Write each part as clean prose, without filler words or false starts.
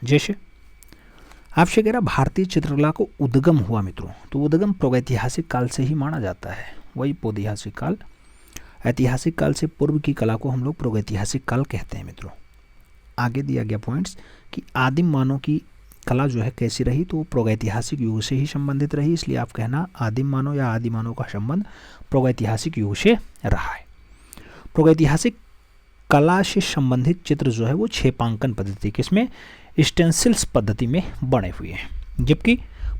जैसे आपसे कह रहा भारतीय चित्रकला को उद्गम हुआ मित्रों, तो उद्गम प्रागैतिहासिक काल से ही माना जाता है, वही पौदिहासिक काल। ऐतिहासिक काल से पूर्व की कला को हम लोग प्रागैतिहासिक काल कहते हैं मित्रों। आगे दिया गया पॉइंट्स कि आदिम मानव की कला जो है कैसी रही, तो वो प्रागैतिहासिक युग से ही संबंधित रही, इसलिए आप कहना आदिम मानव या आदि मानव का संबंध प्रागैतिहासिक युग से रहा है। प्रागैतिहासिक कला से संबंधित चित्र जो है वो छेपांकन पद्धति किसमें, स्टेंसिल्स पद्धति में बने हुए हैं, जबकि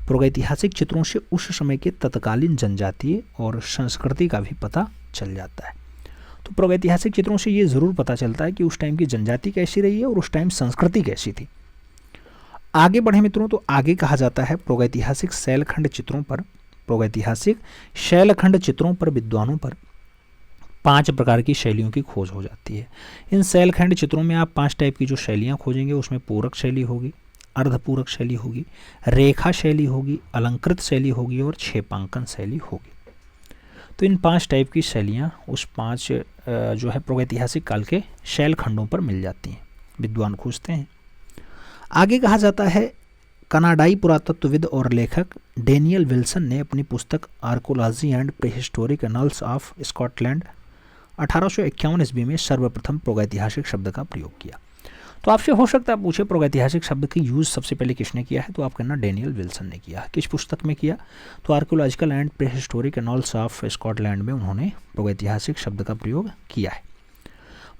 प्रागैतिहासिक चित्रों से उस समय के तत्कालीन जनजातीय और संस्कृति का भी पता चल जाता है। तो प्रागैतिहासिक चित्रों से ये ज़रूर पता चलता है कि उस टाइम की जनजाति कैसी रही है और उस टाइम संस्कृति कैसी थी। आगे बढ़े मित्रों, तो आगे कहा जाता है प्रागैतिहासिक शैलखंड चित्रों पर, प्रागैतिहासिक शैलखंड चित्रों पर विद्वानों पर 5 प्रकार की शैलियों की खोज हो जाती है। इन शैलखंड चित्रों में आप 5 टाइप की जो शैलियाँ खोजेंगे, उसमें पूरक शैली होगी, अर्धपूरक शैली होगी, रेखा शैली होगी, अलंकृत शैली होगी और छेपांकन शैली होगी। तो इन 5 टाइप की शैलियाँ उस 5 जो है प्रागैतिहासिक काल के शैलखंडों पर मिल जाती हैं, विद्वान खोजते हैं। आगे कहा जाता है कनाडाई पुरातत्वविद और लेखक डेनियल विल्सन ने अपनी पुस्तक archaeology and prehistoric annuls of Scotland 1851 ईस्वी में सर्वप्रथम प्रागैतिहासिक शब्द का प्रयोग किया। तो आपसे हो सकता है पूछे प्रागैतिहासिक शब्द की यूज़ सबसे पहले किसने किया है, तो आप कहना डेनियल विल्सन ने किया। किस पुस्तक में किया, तो archaeological and prehistoric annuls of Scotland में उन्होंने प्रागैतिहासिक शब्द का प्रयोग किया है।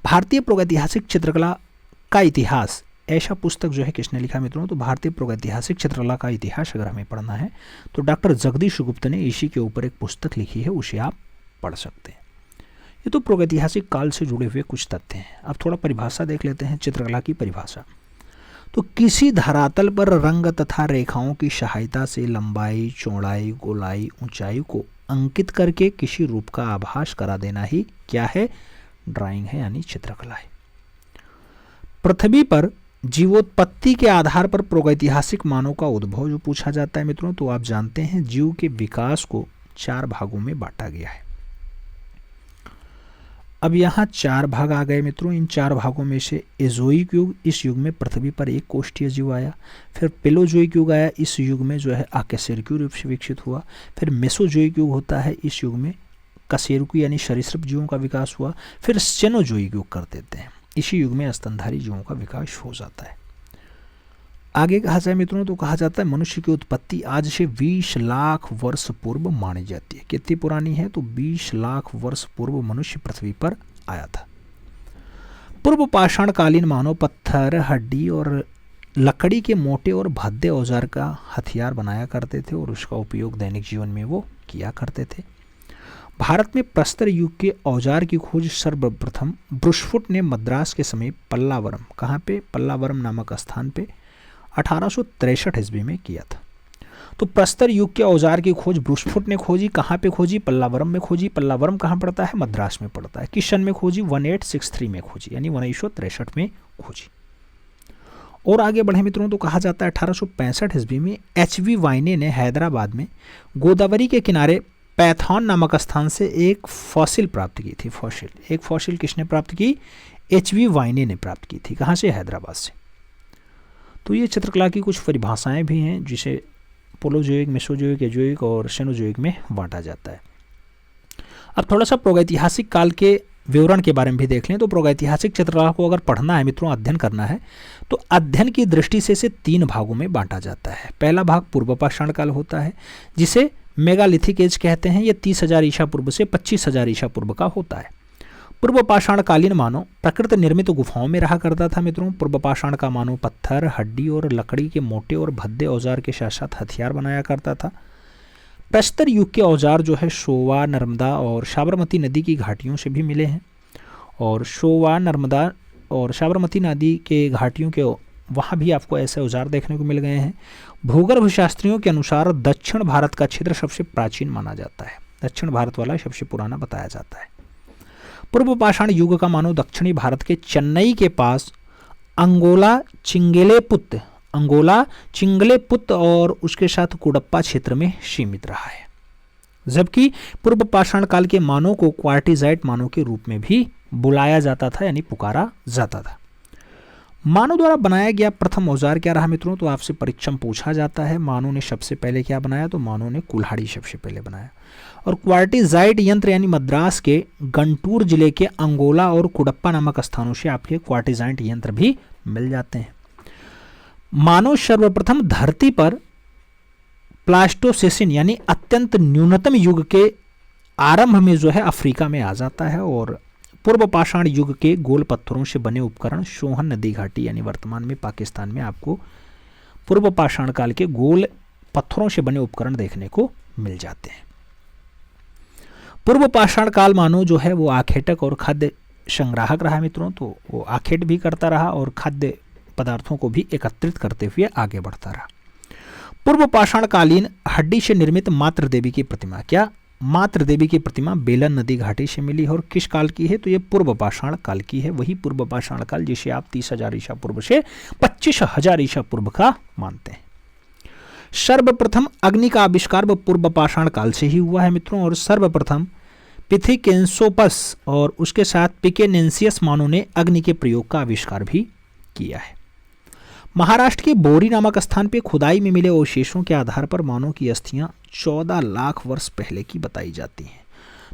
भारतीय प्रागैतिहासिक चित्रकला का इतिहास, ऐसा पुस्तक जो है किसने लिखा मित्रों, तो भारतीय प्रागैतिहासिक चित्रकला का इतिहास अगर हमें पढ़ना है तो डॉक्टर जगदीश गुप्त ने इसी के ऊपर एक पुस्तक लिखी है, उसे आप पढ़ सकते हैं। ये तो प्रागैतिहासिक काल से जुड़े हुए कुछ तथ्य हैं। अब थोड़ा परिभाषा देख लेते हैं, चित्रकला की परिभाषा। तो किसी धरातल पर रंग तथा रेखाओं की सहायता से लंबाई, चौड़ाई, गोलाई, ऊंचाई को अंकित करके किसी रूप का आभास करा देना ही क्या है, ड्राइंग है, यानी चित्रकला है। पृथ्वी पर जीवोत्पत्ति के आधार पर प्रागैतिहासिक मानव का उद्भव जो पूछा जाता है मित्रों, तो आप जानते हैं जीव के विकास को 4 भागों में बांटा गया है। अब यहाँ 4 भाग आ गए मित्रों। इन 4 भागों में से एजोइक युग, इस युग में पृथ्वी पर एक कोष्ठीय जीव आया। फिर पेलोजोइक युग आया, इस युग में जो है अकशेरुकी रूप से विकसित हुआ। फिर मेसोजोइक युग होता है, इस युग में कशेरुकी यानी सरीसृप जीवों का विकास हुआ। फिर सेनोजोइक युग कर देते हैं, इसी युग में स्तनधारी जीवों का विकास हो जाता है। आगे कहा जाए मित्रों, तो कहा जाता है मनुष्य की उत्पत्ति आज से 20 लाख वर्ष पूर्व मानी जाती है। कितनी पुरानी है, तो 20 लाख वर्ष पूर्व मनुष्य पृथ्वी पर आया था। पूर्व पाषाण कालीन मानव पत्थर, हड्डी और लकड़ी के मोटे और भद्दे औजार का हथियार बनाया करते थे और उसका उपयोग दैनिक जीवन में वो किया करते थे। भारत में प्रस्तर युग के औजार की खोज सर्वप्रथम ब्रुशफुट ने मद्रास के समीप पल्लावरम, कहाँ पे, पल्लावरम नामक स्थान पे 1863 ईस्वी में किया था। तो प्रस्तर युग के औजार की खोज ब्रुशफुट ने खोजी, कहाँ पे खोजी, पल्लावरम में खोजी। पल्लावरम कहाँ पड़ता है, मद्रास में पड़ता है। किस सन में खोजी, 1863 में खोजी, यानी 1963 में खोजी। और आगे बढ़े मित्रों, तो कहा जाता है 1865 ईस्वी में HV वाइने ने हैदराबाद में गोदावरी के किनारे पैथॉन नामक स्थान से एक फॉसिल प्राप्त की थी। एक फॉसिल किसने प्राप्त की, HV वाइने ने प्राप्त की थी। कहाँ से, हैदराबाद से। तो ये चित्रकला की कुछ परिभाषाएं भी हैं जिसे पोलोजोइक, मेसोजोइक, एजोइक और सेनोजोइक में बांटा जाता है। अब थोड़ा सा प्रागैतिहासिक काल के विवरण के बारे में भी देख लें। तो प्रागैतिहासिक चित्रकला को अगर पढ़ना है मित्रों, अध्ययन करना है, तो अध्ययन की दृष्टि से इसे 3 भागों में बांटा जाता है। पहला भाग पूर्व पाषाण काल होता है, जिसे मेगालिथिक एज कहते हैं। यह 30,000 ईसा पूर्व से 25,000 ईसा पूर्व का होता है। पूर्व पाषाण कालीन मानव प्रकृति निर्मित गुफाओं में रहा करता था मित्रों। पूर्व पाषाण का मानव पत्थर, हड्डी और लकड़ी के मोटे और भद्दे औजार के साथ साथ हथियार बनाया करता था। प्रस्तर युग के औजार जो है शोवा, नर्मदा और साबरमती नदी की घाटियों से भी मिले हैं। और शोवा, नर्मदा और साबरमती नदी के घाटियों के वहाँ भी आपको ऐसे औजार देखने को मिल गए हैं। भूगर्भ शास्त्रियों के अनुसार दक्षिण भारत का क्षेत्र सबसे प्राचीन माना जाता है। दक्षिण भारत वाला सबसे पुराना बताया जाता है। पूर्व पाषाण युग का मानव दक्षिणी भारत के चेन्नई के पास अंगोला चिंगलेपुत और उसके साथ कुडप्पा क्षेत्र में सीमित रहा है। जबकि पूर्व पाषाण काल के मानव को क्वार्टिजाइट मानव के रूप में भी बुलाया जाता था, यानी पुकारा जाता था। मानव द्वारा बनाया गया प्रथम औजार क्या रहा मित्रों? तो आपसे परीक्षा में पूछा जाता है मानव ने सबसे पहले क्या बनाया? तो मानव ने कुल्हाड़ी सबसे पहले बनाया। और क्वार्टिजाइट यंत्र यानी मद्रास के गंटूर जिले के अंगोला और कुडप्पा नामक स्थानों से आपके क्वार्टिजाइट यंत्र भी मिल जाते हैं। मानव सर्वप्रथम धरती पर प्लास्टोसेसिन यानी अत्यंत न्यूनतम युग के आरंभ में जो है अफ्रीका में आ जाता है। और पूर्व पाषाण युग के गोल पत्थरों से बने उपकरण सोहन नदी घाटी यानी वर्तमान में पाकिस्तान में आपको पूर्व पाषाण काल के गोल पत्थरों से बने उपकरण देखने को मिल जाते हैं। पूर्व पाषाण काल मानव जो है वो आखेटक और खाद्य संग्राहक रहा मित्रों। तो वो आखेट भी करता रहा और खाद्य पदार्थों को भी एकत्रित करते हुए आगे बढ़ता रहा। पूर्व पाषाण कालीन हड्डी से निर्मित मातृ देवी की प्रतिमा, क्या मातृ देवी की प्रतिमा बेलन नदी घाटी से मिली है और किस काल की है? तो ये पूर्व पाषाण काल की है। वही पूर्व पाषाण काल जिसे आप 30,000 ईसा पूर्व से 25,000 ईसा पूर्व का मानते हैं। सर्वप्रथम अग्नि का आविष्कार वो पूर्व पाषाण काल से ही हुआ है मित्रों। और सर्वप्रथम पिथिकेन्सोपस और उसके साथ पिकेनेंसियस मानव ने अग्नि के प्रयोग का आविष्कार भी किया है। महाराष्ट्र के बोरी नामक स्थान पर खुदाई में मिले अवशेषों के आधार पर मानव की अस्थियां 14 लाख वर्ष पहले की बताई जाती हैं।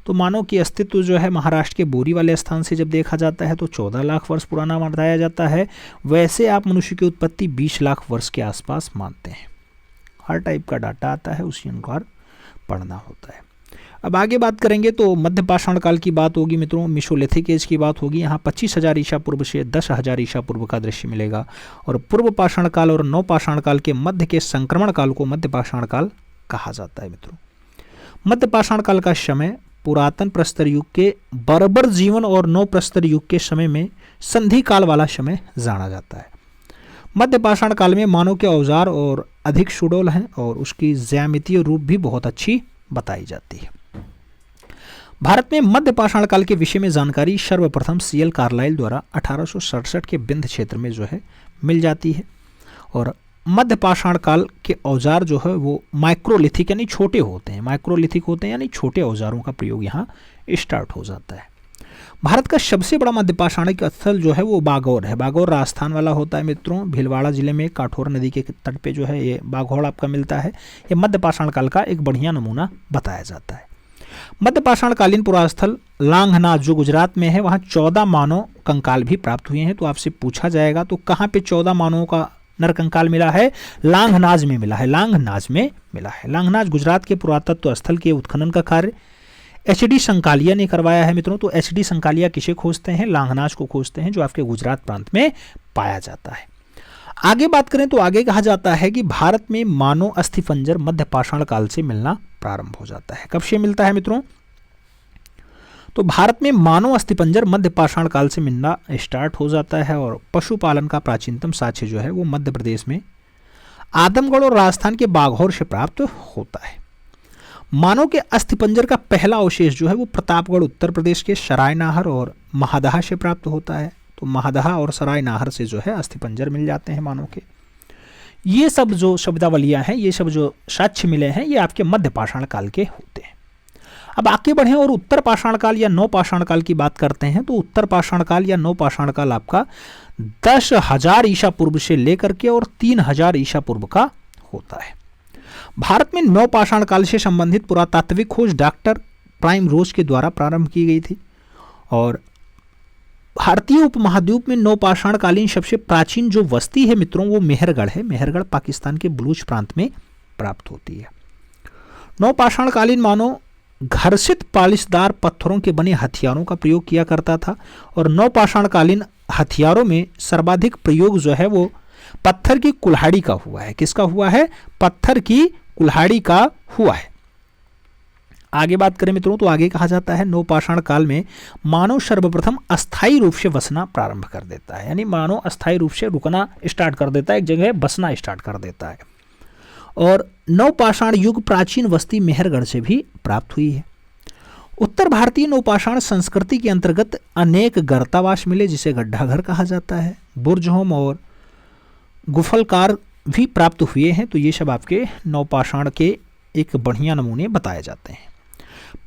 तो मानव की अस्तित्व जो है महाराष्ट्र के बोरी वाले स्थान से जब देखा जाता है तो 14 लाख वर्ष पुराना बताया जाता है। वैसे आप मनुष्य की उत्पत्ति 20 लाख वर्ष के आसपास मानते हैं। हर टाइप का डाटा आता है, उसी अनुसार पढ़ना होता है। अब आगे बात करेंगे तो मध्य पाषाण काल की बात होगी मित्रों, मिसोलिथिक एज की बात होगी। यहाँ 25,000 ईसा पूर्व से 10,000 ईसा पूर्व का दृश्य मिलेगा। और पूर्व पाषाण काल और नव पाषाण काल के मध्य के संक्रमण काल को मध्य पाषाण काल कहा जाता है मित्रों। मध्य पाषाण काल का समय पुरातन प्रस्तर युग के बर्बर जीवन और नव प्रस्तर युग के समय में संधि काल वाला समय जाना जाता है। मध्य पाषाण काल में मानव के औजार और अधिक सुडौल हैं और उसकी ज्यामितीय रूप भी बहुत अच्छी बताई जाती है। भारत में मध्य पाषाण काल के विषय में जानकारी सर्वप्रथम सीएल कार्लाइल द्वारा 1867 के बिंद क्षेत्र में जो है मिल जाती है। और मध्य पाषाण काल के औजार जो है वो माइक्रोलिथिक यानी छोटे होते हैं, माइक्रोलिथिक होते हैं यानी छोटे औजारों का प्रयोग यहाँ स्टार्ट हो जाता है। भारत का सबसे बड़ा मध्य पाषाणिक स्थल जो है वो बागौर है। बागौर राजस्थान वाला होता है मित्रों। भीलवाड़ा जिले में काठोर नदी के तट पे जो है ये बागौर आपका मिलता है। ये मध्य पाषाण काल का एक बढ़िया नमूना बताया जाता है। मध्य पाषाण कालीन पुरास्थल लांघनाथ जो गुजरात में है, वहाँ 14 मानव कंकाल भी प्राप्त हुए हैं। तो आपसे पूछा जाएगा तो कहाँ पे 14 मानवों का नरकंकाल मिला है? लांघनाज में मिला है, लांघनाज में मिला है। लांघनाज गुजरात के पुरातत्व स्थल के उत्खनन का कार्य एचडी संकालिया ने करवाया है मित्रों। तो एचडी संकालिया किसे खोजते हैं? लांघनाज को खोजते हैं जो आपके गुजरात प्रांत में पाया जाता है। आगे बात करें तो आगे कहा जाता है कि भारत में मानव अस्थिपंजर मध्य पाषाण काल से मिलना प्रारंभ हो जाता है। कब से मिलता है मित्रों? तो भारत में मानव अस्थिपंजर मध्य पाषाण काल से मिलना स्टार्ट हो जाता है। और पशुपालन का प्राचीनतम साक्ष्य जो है वो मध्य प्रदेश में आदमगढ़ और राजस्थान के बाघौर से प्राप्त होता है। मानव के अस्थिपंजर का पहला अवशेष जो है वो प्रतापगढ़ उत्तर प्रदेश के सरायनाहर और महादहा से प्राप्त होता है। तो महादहा और सरायनाहर से जो है अस्थिपंजर मिल जाते हैं मानव के। ये सब जो शब्दावलियां हैं, ये सब जो साक्ष्य मिले हैं, ये आपके मध्य पाषाण काल के होते हैं। अब आगे बढ़ें और उत्तर पाषाण काल या नव पाषाण काल की बात करते हैं। तो उत्तर पाषाण काल या नव पाषाण काल आपका 10,000 ईसा पूर्व से लेकर के और 3,000 ईसा पूर्व का होता है। भारत में नव पाषाण काल से संबंधित पुरातात्विक खोज डॉक्टर प्राइम रोज के द्वारा प्रारंभ की गई थी। और भारतीय उपमहाद्वीप में नव पाषाण कालीन सबसे प्राचीन जो वस्ती है मित्रों वो मेहरगढ़ है। मेहरगढ़ पाकिस्तान के बलूच प्रांत में प्राप्त होती है। नव पाषाण कालीन मानव घर्षित पालिशदार पत्थरों के बने हथियारों का प्रयोग किया करता था। और नव पाषाण कालीन हथियारों में सर्वाधिक प्रयोग जो है वो पत्थर की कुल्हाड़ी का हुआ है। किसका हुआ है? पत्थर की कुल्हाड़ी का हुआ है। आगे बात करें मित्रों तो आगे कहा जाता है नव पाषाण काल में मानव सर्वप्रथम अस्थायी रूप से बसना प्रारंभ कर देता है। यानी मानव अस्थायी रूप से रुकना स्टार्ट कर देता है, एक जगह बसना स्टार्ट कर देता है। और नव पाषाण युग प्राचीन वस्ती मेहरगढ़ से भी प्राप्त हुई है। उत्तर भारतीय नवपाषाण संस्कृति के अंतर्गत अनेक गर्तावास मिले जिसे गड्ढा घर कहा जाता है। बुर्ज होम और गुफलकार भी प्राप्त हुए हैं। तो ये सब आपके नवपाषाण के एक बढ़िया नमूने बताए जाते हैं।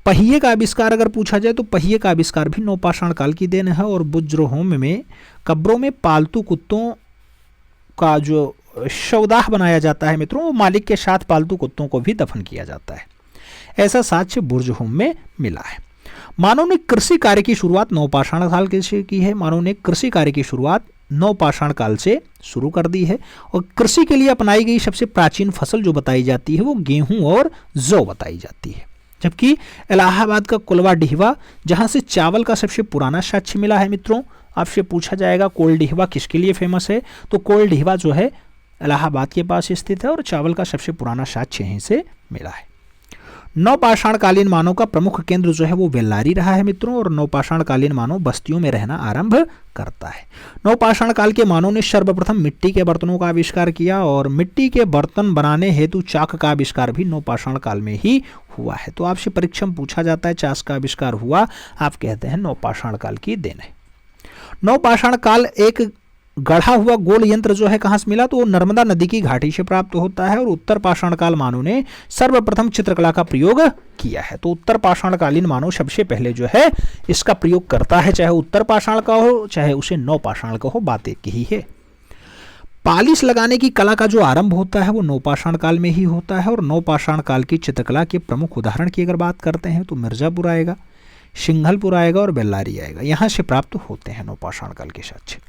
पहिए का आविष्कार अगर पूछा जाए तो पहिए का आविष्कार भी नवपाषाण काल की देन है। और बुज्रहोम में कब्रों में पालतू कुत्तों का जो शवदाह बनाया जाता है मित्रों, वो मालिक के साथ पालतू कुत्तों को भी दफन किया जाता है। ऐसा साक्ष्य बुर्जहोम में मिला है। मानव ने कृषि कार्य की शुरुआत नवपाषाण काल से की है। मानव ने कृषि कार्य की शुरुआत नवपाषाण काल से शुरू कर दी है। और कृषि के लिए अपनाई गई सबसे प्राचीन फसल जो बताई जाती है वो गेहूं और जौ बताई जाती है। जबकि इलाहाबाद का कुलवा डिहवा, जहां से चावल का सबसे पुराना साक्ष्य मिला है मित्रों, आपसे पूछा जाएगा कोल डिहवा किसके लिए फेमस है, तो कोल डिहवा जो है इलाहाबाद के पास स्थित है और चावल का सबसे पुराना साक्ष्य यहीं से मिला है। नवपाषाण कालीन मानव का प्रमुख केंद्र जो है वो बेल्लारी रहा है मित्रों। और नवपाषाण कालीन मानव बस्तियों में रहना आरंभ करता है। नवपाषाण काल के मानव ने सर्वप्रथम मिट्टी के बर्तनों का आविष्कार किया और मिट्टी के बर्तन बनाने हेतु चाक का आविष्कार भी नवपाषाण काल में ही हुआ है। तो आपसे परीक्षा में पूछा जाता है चाक का आविष्कार हुआ, आप कहते हैं नवपाषाण काल की देन है। नवपाषाण काल एक गढ़ा हुआ गोल यंत्र जो है कहां से मिला, तो वो नर्मदा नदी की घाटी से प्राप्त होता है। और उत्तर पाषाण काल मानव ने सर्वप्रथम चित्रकला का प्रयोग किया है। तो उत्तर पाषाण कालीन मानव सबसे पहले जो है इसका प्रयोग करता है, चाहे उत्तर पाषाण का हो चाहे उसे नवपाषाण का हो, बात एक ही है। पालिश लगाने की कला का जो आरंभ होता है वो नवपाषाण काल में ही होता है। और नवपाषाण काल की चित्रकला के प्रमुख उदाहरण की अगर बात करते हैं तो मिर्जापुर आएगा, सिंघलपुर आएगा और बेल्लारी आएगा, यहां से प्राप्त होते हैं नवपाषाण काल के साक्ष्य।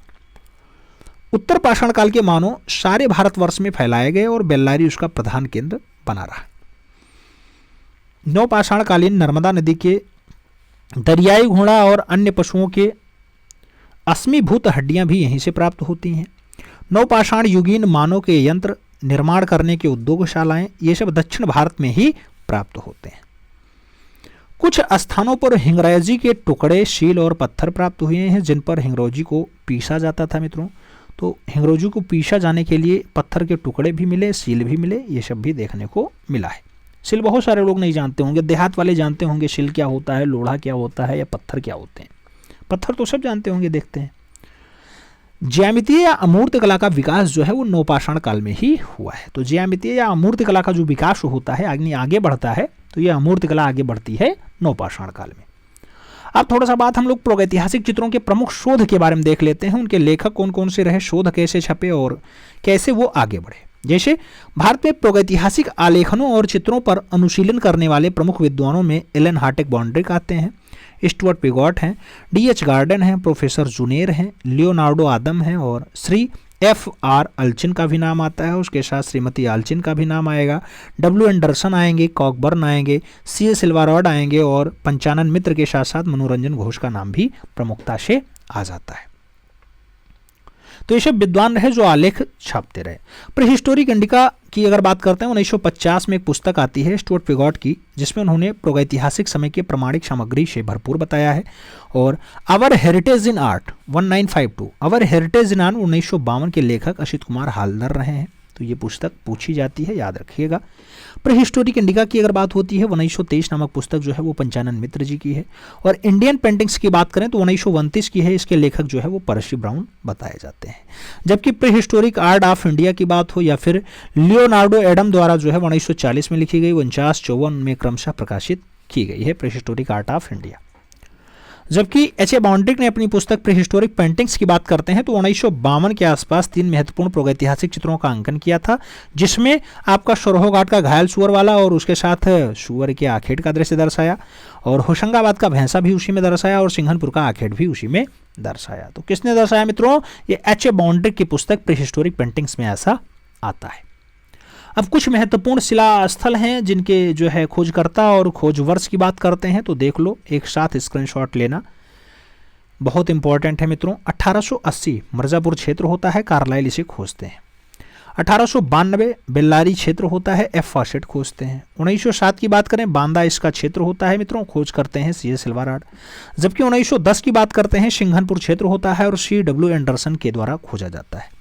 उत्तर पाषाण काल के मानव सारे भारतवर्ष में फैलाए गए और बेल्लारी उसका प्रधान केंद्र बना रहा। नवपाषाण कालीन नर्मदा नदी के दरियाई घोड़ा और अन्य पशुओं के अश्मीभूत हड्डियां भी यहीं से प्राप्त होती हैं। नवपाषाण युगीन मानव के यंत्र निर्माण करने के उद्योगशालाएं ये सब दक्षिण भारत में ही प्राप्त होते हैं। कुछ स्थानों पर हिंगराजी के टुकड़े, शील और पत्थर प्राप्त हुए हैं जिन पर हिंगरोजी को पीसा जाता था मित्रों। तो हिंगरोजी को पीसा जाने के लिए पत्थर के टुकड़े भी मिले, सील भी मिले, ये सब भी देखने को मिला है। सिल बहुत सारे लोग नहीं जानते होंगे, देहात वाले जानते होंगे सिल क्या होता है, लोढ़ा क्या होता है या पत्थर क्या होते हैं। पत्थर तो सब जानते होंगे, देखते हैं। ज्यामितीय या अमूर्त कला का विकास जो है वो नवपाषाण काल में ही हुआ है। तो ज्यामितीय या अमूर्त कला का जो विकास होता है, आगे बढ़ता है, तो ये अमूर्त कला आगे बढ़ती है नवपाषाण काल में। अब थोड़ा सा बात हम लोग प्रागैतिहासिक चित्रों के प्रमुख शोध के बारे में देख लेते हैं। उनके लेखक कौन कौन से रहे, शोध कैसे छपे और कैसे वो आगे बढ़े। जैसे भारत में प्रागैतिहासिक आलेखनों और चित्रों पर अनुशीलन करने वाले प्रमुख विद्वानों में एलन हार्टेक बॉन्ड्रिक आते हैं, स्टुअर्ट पिगॉट हैं, डीएच गार्डन हैं, प्रोफेसर जुनेर हैं, लियोनार्डो आदम हैं और श्री एफ.आर. अल्चिन का भी नाम आता है। उसके साथ श्रीमती आल्चिन का भी नाम आएगा, डब्ल्यू एंडरसन आएंगे, कॉकबर्न आएंगे, सी.ए. सिल्वारॉड आएंगे और पंचानन मित्र के साथ साथ मनोरंजन घोष का नाम भी प्रमुखता से आ जाता है। तो ये सब विद्वान रहे जो आलेख छापते रहे। प्रीहिस्टोरिक इंडिका की अगर बात करते हैं 1950 में एक पुस्तक आती है स्टुअर्ट पिगॉट की, जिसमें उन्होंने प्रागैतिहासिक समय के प्रमाणिक सामग्री से भरपूर बताया है। और our heritage in art 1952, our heritage in art 1952 के लेखक असित कुमार हालदर रहे हैं। तो ये पुस्तक पूछी जाती है, याद रखिएगा। प्रीहिस्टोरिक इंडिका की अगर बात होती है 1923 नामक पुस्तक जो है वो पंचानन मित्र जी की है। और इंडियन पेंटिंग्स की बात करें तो 1929 की है, इसके लेखक जो है वो परसी ब्राउन बताए जाते हैं। जबकि प्रीहिस्टोरिक आर्ट ऑफ इंडिया की बात हो या फिर लियोनार्डो एडम द्वारा जो है 1940 में लिखी गई, 49-54 में क्रमशः प्रकाशित की गई है प्रीहिस्टोरिक आर्ट ऑफ इंडिया। जबकि एच.ए. बॉन्ड्रिक ने अपनी पुस्तक प्रीहिस्टोरिक पेंटिंग्स की बात करते हैं तो 1952 के आसपास 3 महत्वपूर्ण प्रागैतिहासिक चित्रों का अंकन किया था, जिसमें आपका सरोह घाट का घायल सुअर वाला और उसके साथ सुअर के आखेट का दृश्य दर्शाया, और होशंगाबाद का भैंसा भी उसी में दर्शाया और सिंघनपुर का आखेट भी उसी में दर्शाया। तो किसने दर्शाया मित्रों? ये एच.ए. बॉन्ड्रिक की पुस्तक प्रीहिस्टोरिक पेंटिंग्स में ऐसा आता है। अब कुछ महत्वपूर्ण शिला स्थल हैं जिनके जो है खोजकर्ता और खोज वर्ष की बात करते हैं, तो देख लो, एक साथ स्क्रीनशॉट लेना बहुत इंपॉर्टेंट है मित्रों। 1880 मिर्जापुर क्षेत्र होता है, कार्लाइल इसे खोजते हैं। 1892 बेल्लारी क्षेत्र होता है, एफ फॉसेट खोजते हैं। 1907 की बात करें, बांदा इसका क्षेत्र होता है मित्रों, खोज करते हैं सी.ए. सिल्वारॉड। जबकि 1910 की बात करते हैं, सिंघनपुर क्षेत्र होता है और C.W. एंडरसन के द्वारा खोजा जाता है।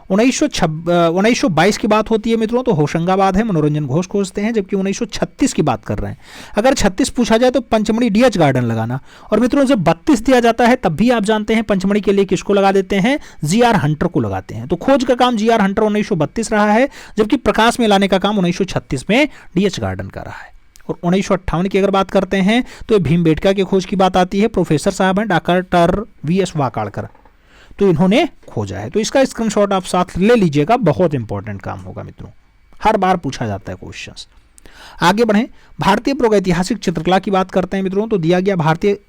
1922 की बात होती है मित्रों तो होशंगाबाद है, मनोरंजन घोष खोजते हैं। जबकि 1936 की बात कर रहे हैं, अगर 36 पूछा जाए तो पंचमढ़ी डीएच गार्डन लगाना। और मित्रों जब 32 दिया जाता है तब भी आप जानते हैं पंचमढ़ी के लिए किसको लगा देते हैं? जी.आर. हंटर को लगाते हैं। तो खोज का काम जी.आर. हंटर 1932 रहा है, जबकि प्रकाश में लाने का काम 1936 में डीएच गार्डन का रहा है। और 1958 की अगर बात करते हैं तो भीमबेटका की खोज की बात आती है। प्रोफेसर साहब हैं डॉक्टर वीएस वाकाड़कर, तो इन्होंने खोजा है। तो इसका स्क्रीनशॉट आप साथ ले लीजिएगा, बहुत इंपॉर्टेंट काम होगा मित्रों, हर बार पूछा जाता है क्वेश्चंस। आगे बढ़ें, भारतीय प्रागैतिहासिक चित्रकला की बात करते हैं मित्रों, तो दिया गया भारतीय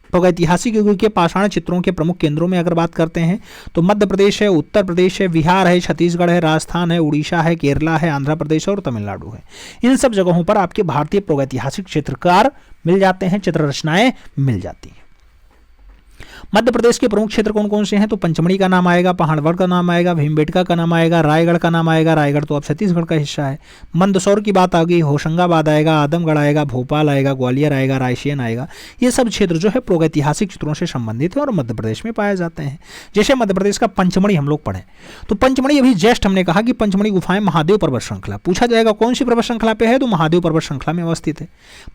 प्रागैतिहासिक युग के पाषाण चित्रों के प्रमुख केंद्रों में अगर बात करते हैं तो मध्य प्रदेश है, उत्तर प्रदेश है, बिहार है, छत्तीसगढ़ है, राजस्थान है, उड़ीसा है, केरला है, आंध्र प्रदेश और तमिलनाडु है। इन सब जगहों पर आपके भारतीय प्रागैतिहासिक चित्रकार मिल जाते हैं, चित्र रचनाएं मिल जाती हैं। मध्य प्रदेश के प्रमुख क्षेत्र कौन कौन से हैं, तो पंचमढ़ी का नाम आएगा, पहाड़गढ़ का नाम आएगा, भीमबेटका का नाम आएगा, रायगढ़ का नाम आएगा, रायगढ़ तो अब छत्तीसगढ़ का हिस्सा है, मंदसौर की बात आ गई, होशंगाबाद आएगा, आदमगढ़ आएगा, भोपाल आएगा, ग्वालियर आएगा, रायसेन आएगा। ये सब क्षेत्र जो है प्रागैतिहासिक चित्रों से संबंधित है और मध्य प्रदेश में पाए जाते हैं। जैसे मध्य प्रदेश का पंचमढ़ी हम लोग पढ़ें तो पंचमढ़ी अभी जस्ट हमने कहा कि पंचमढ़ी गुफाएं महादेव पर्वत श्रृंखला, पूछा जाएगा कौन सी पर्वत श्रृंखला पे है, तो महादेव पर्वत श्रृंखला में अवस्थित है।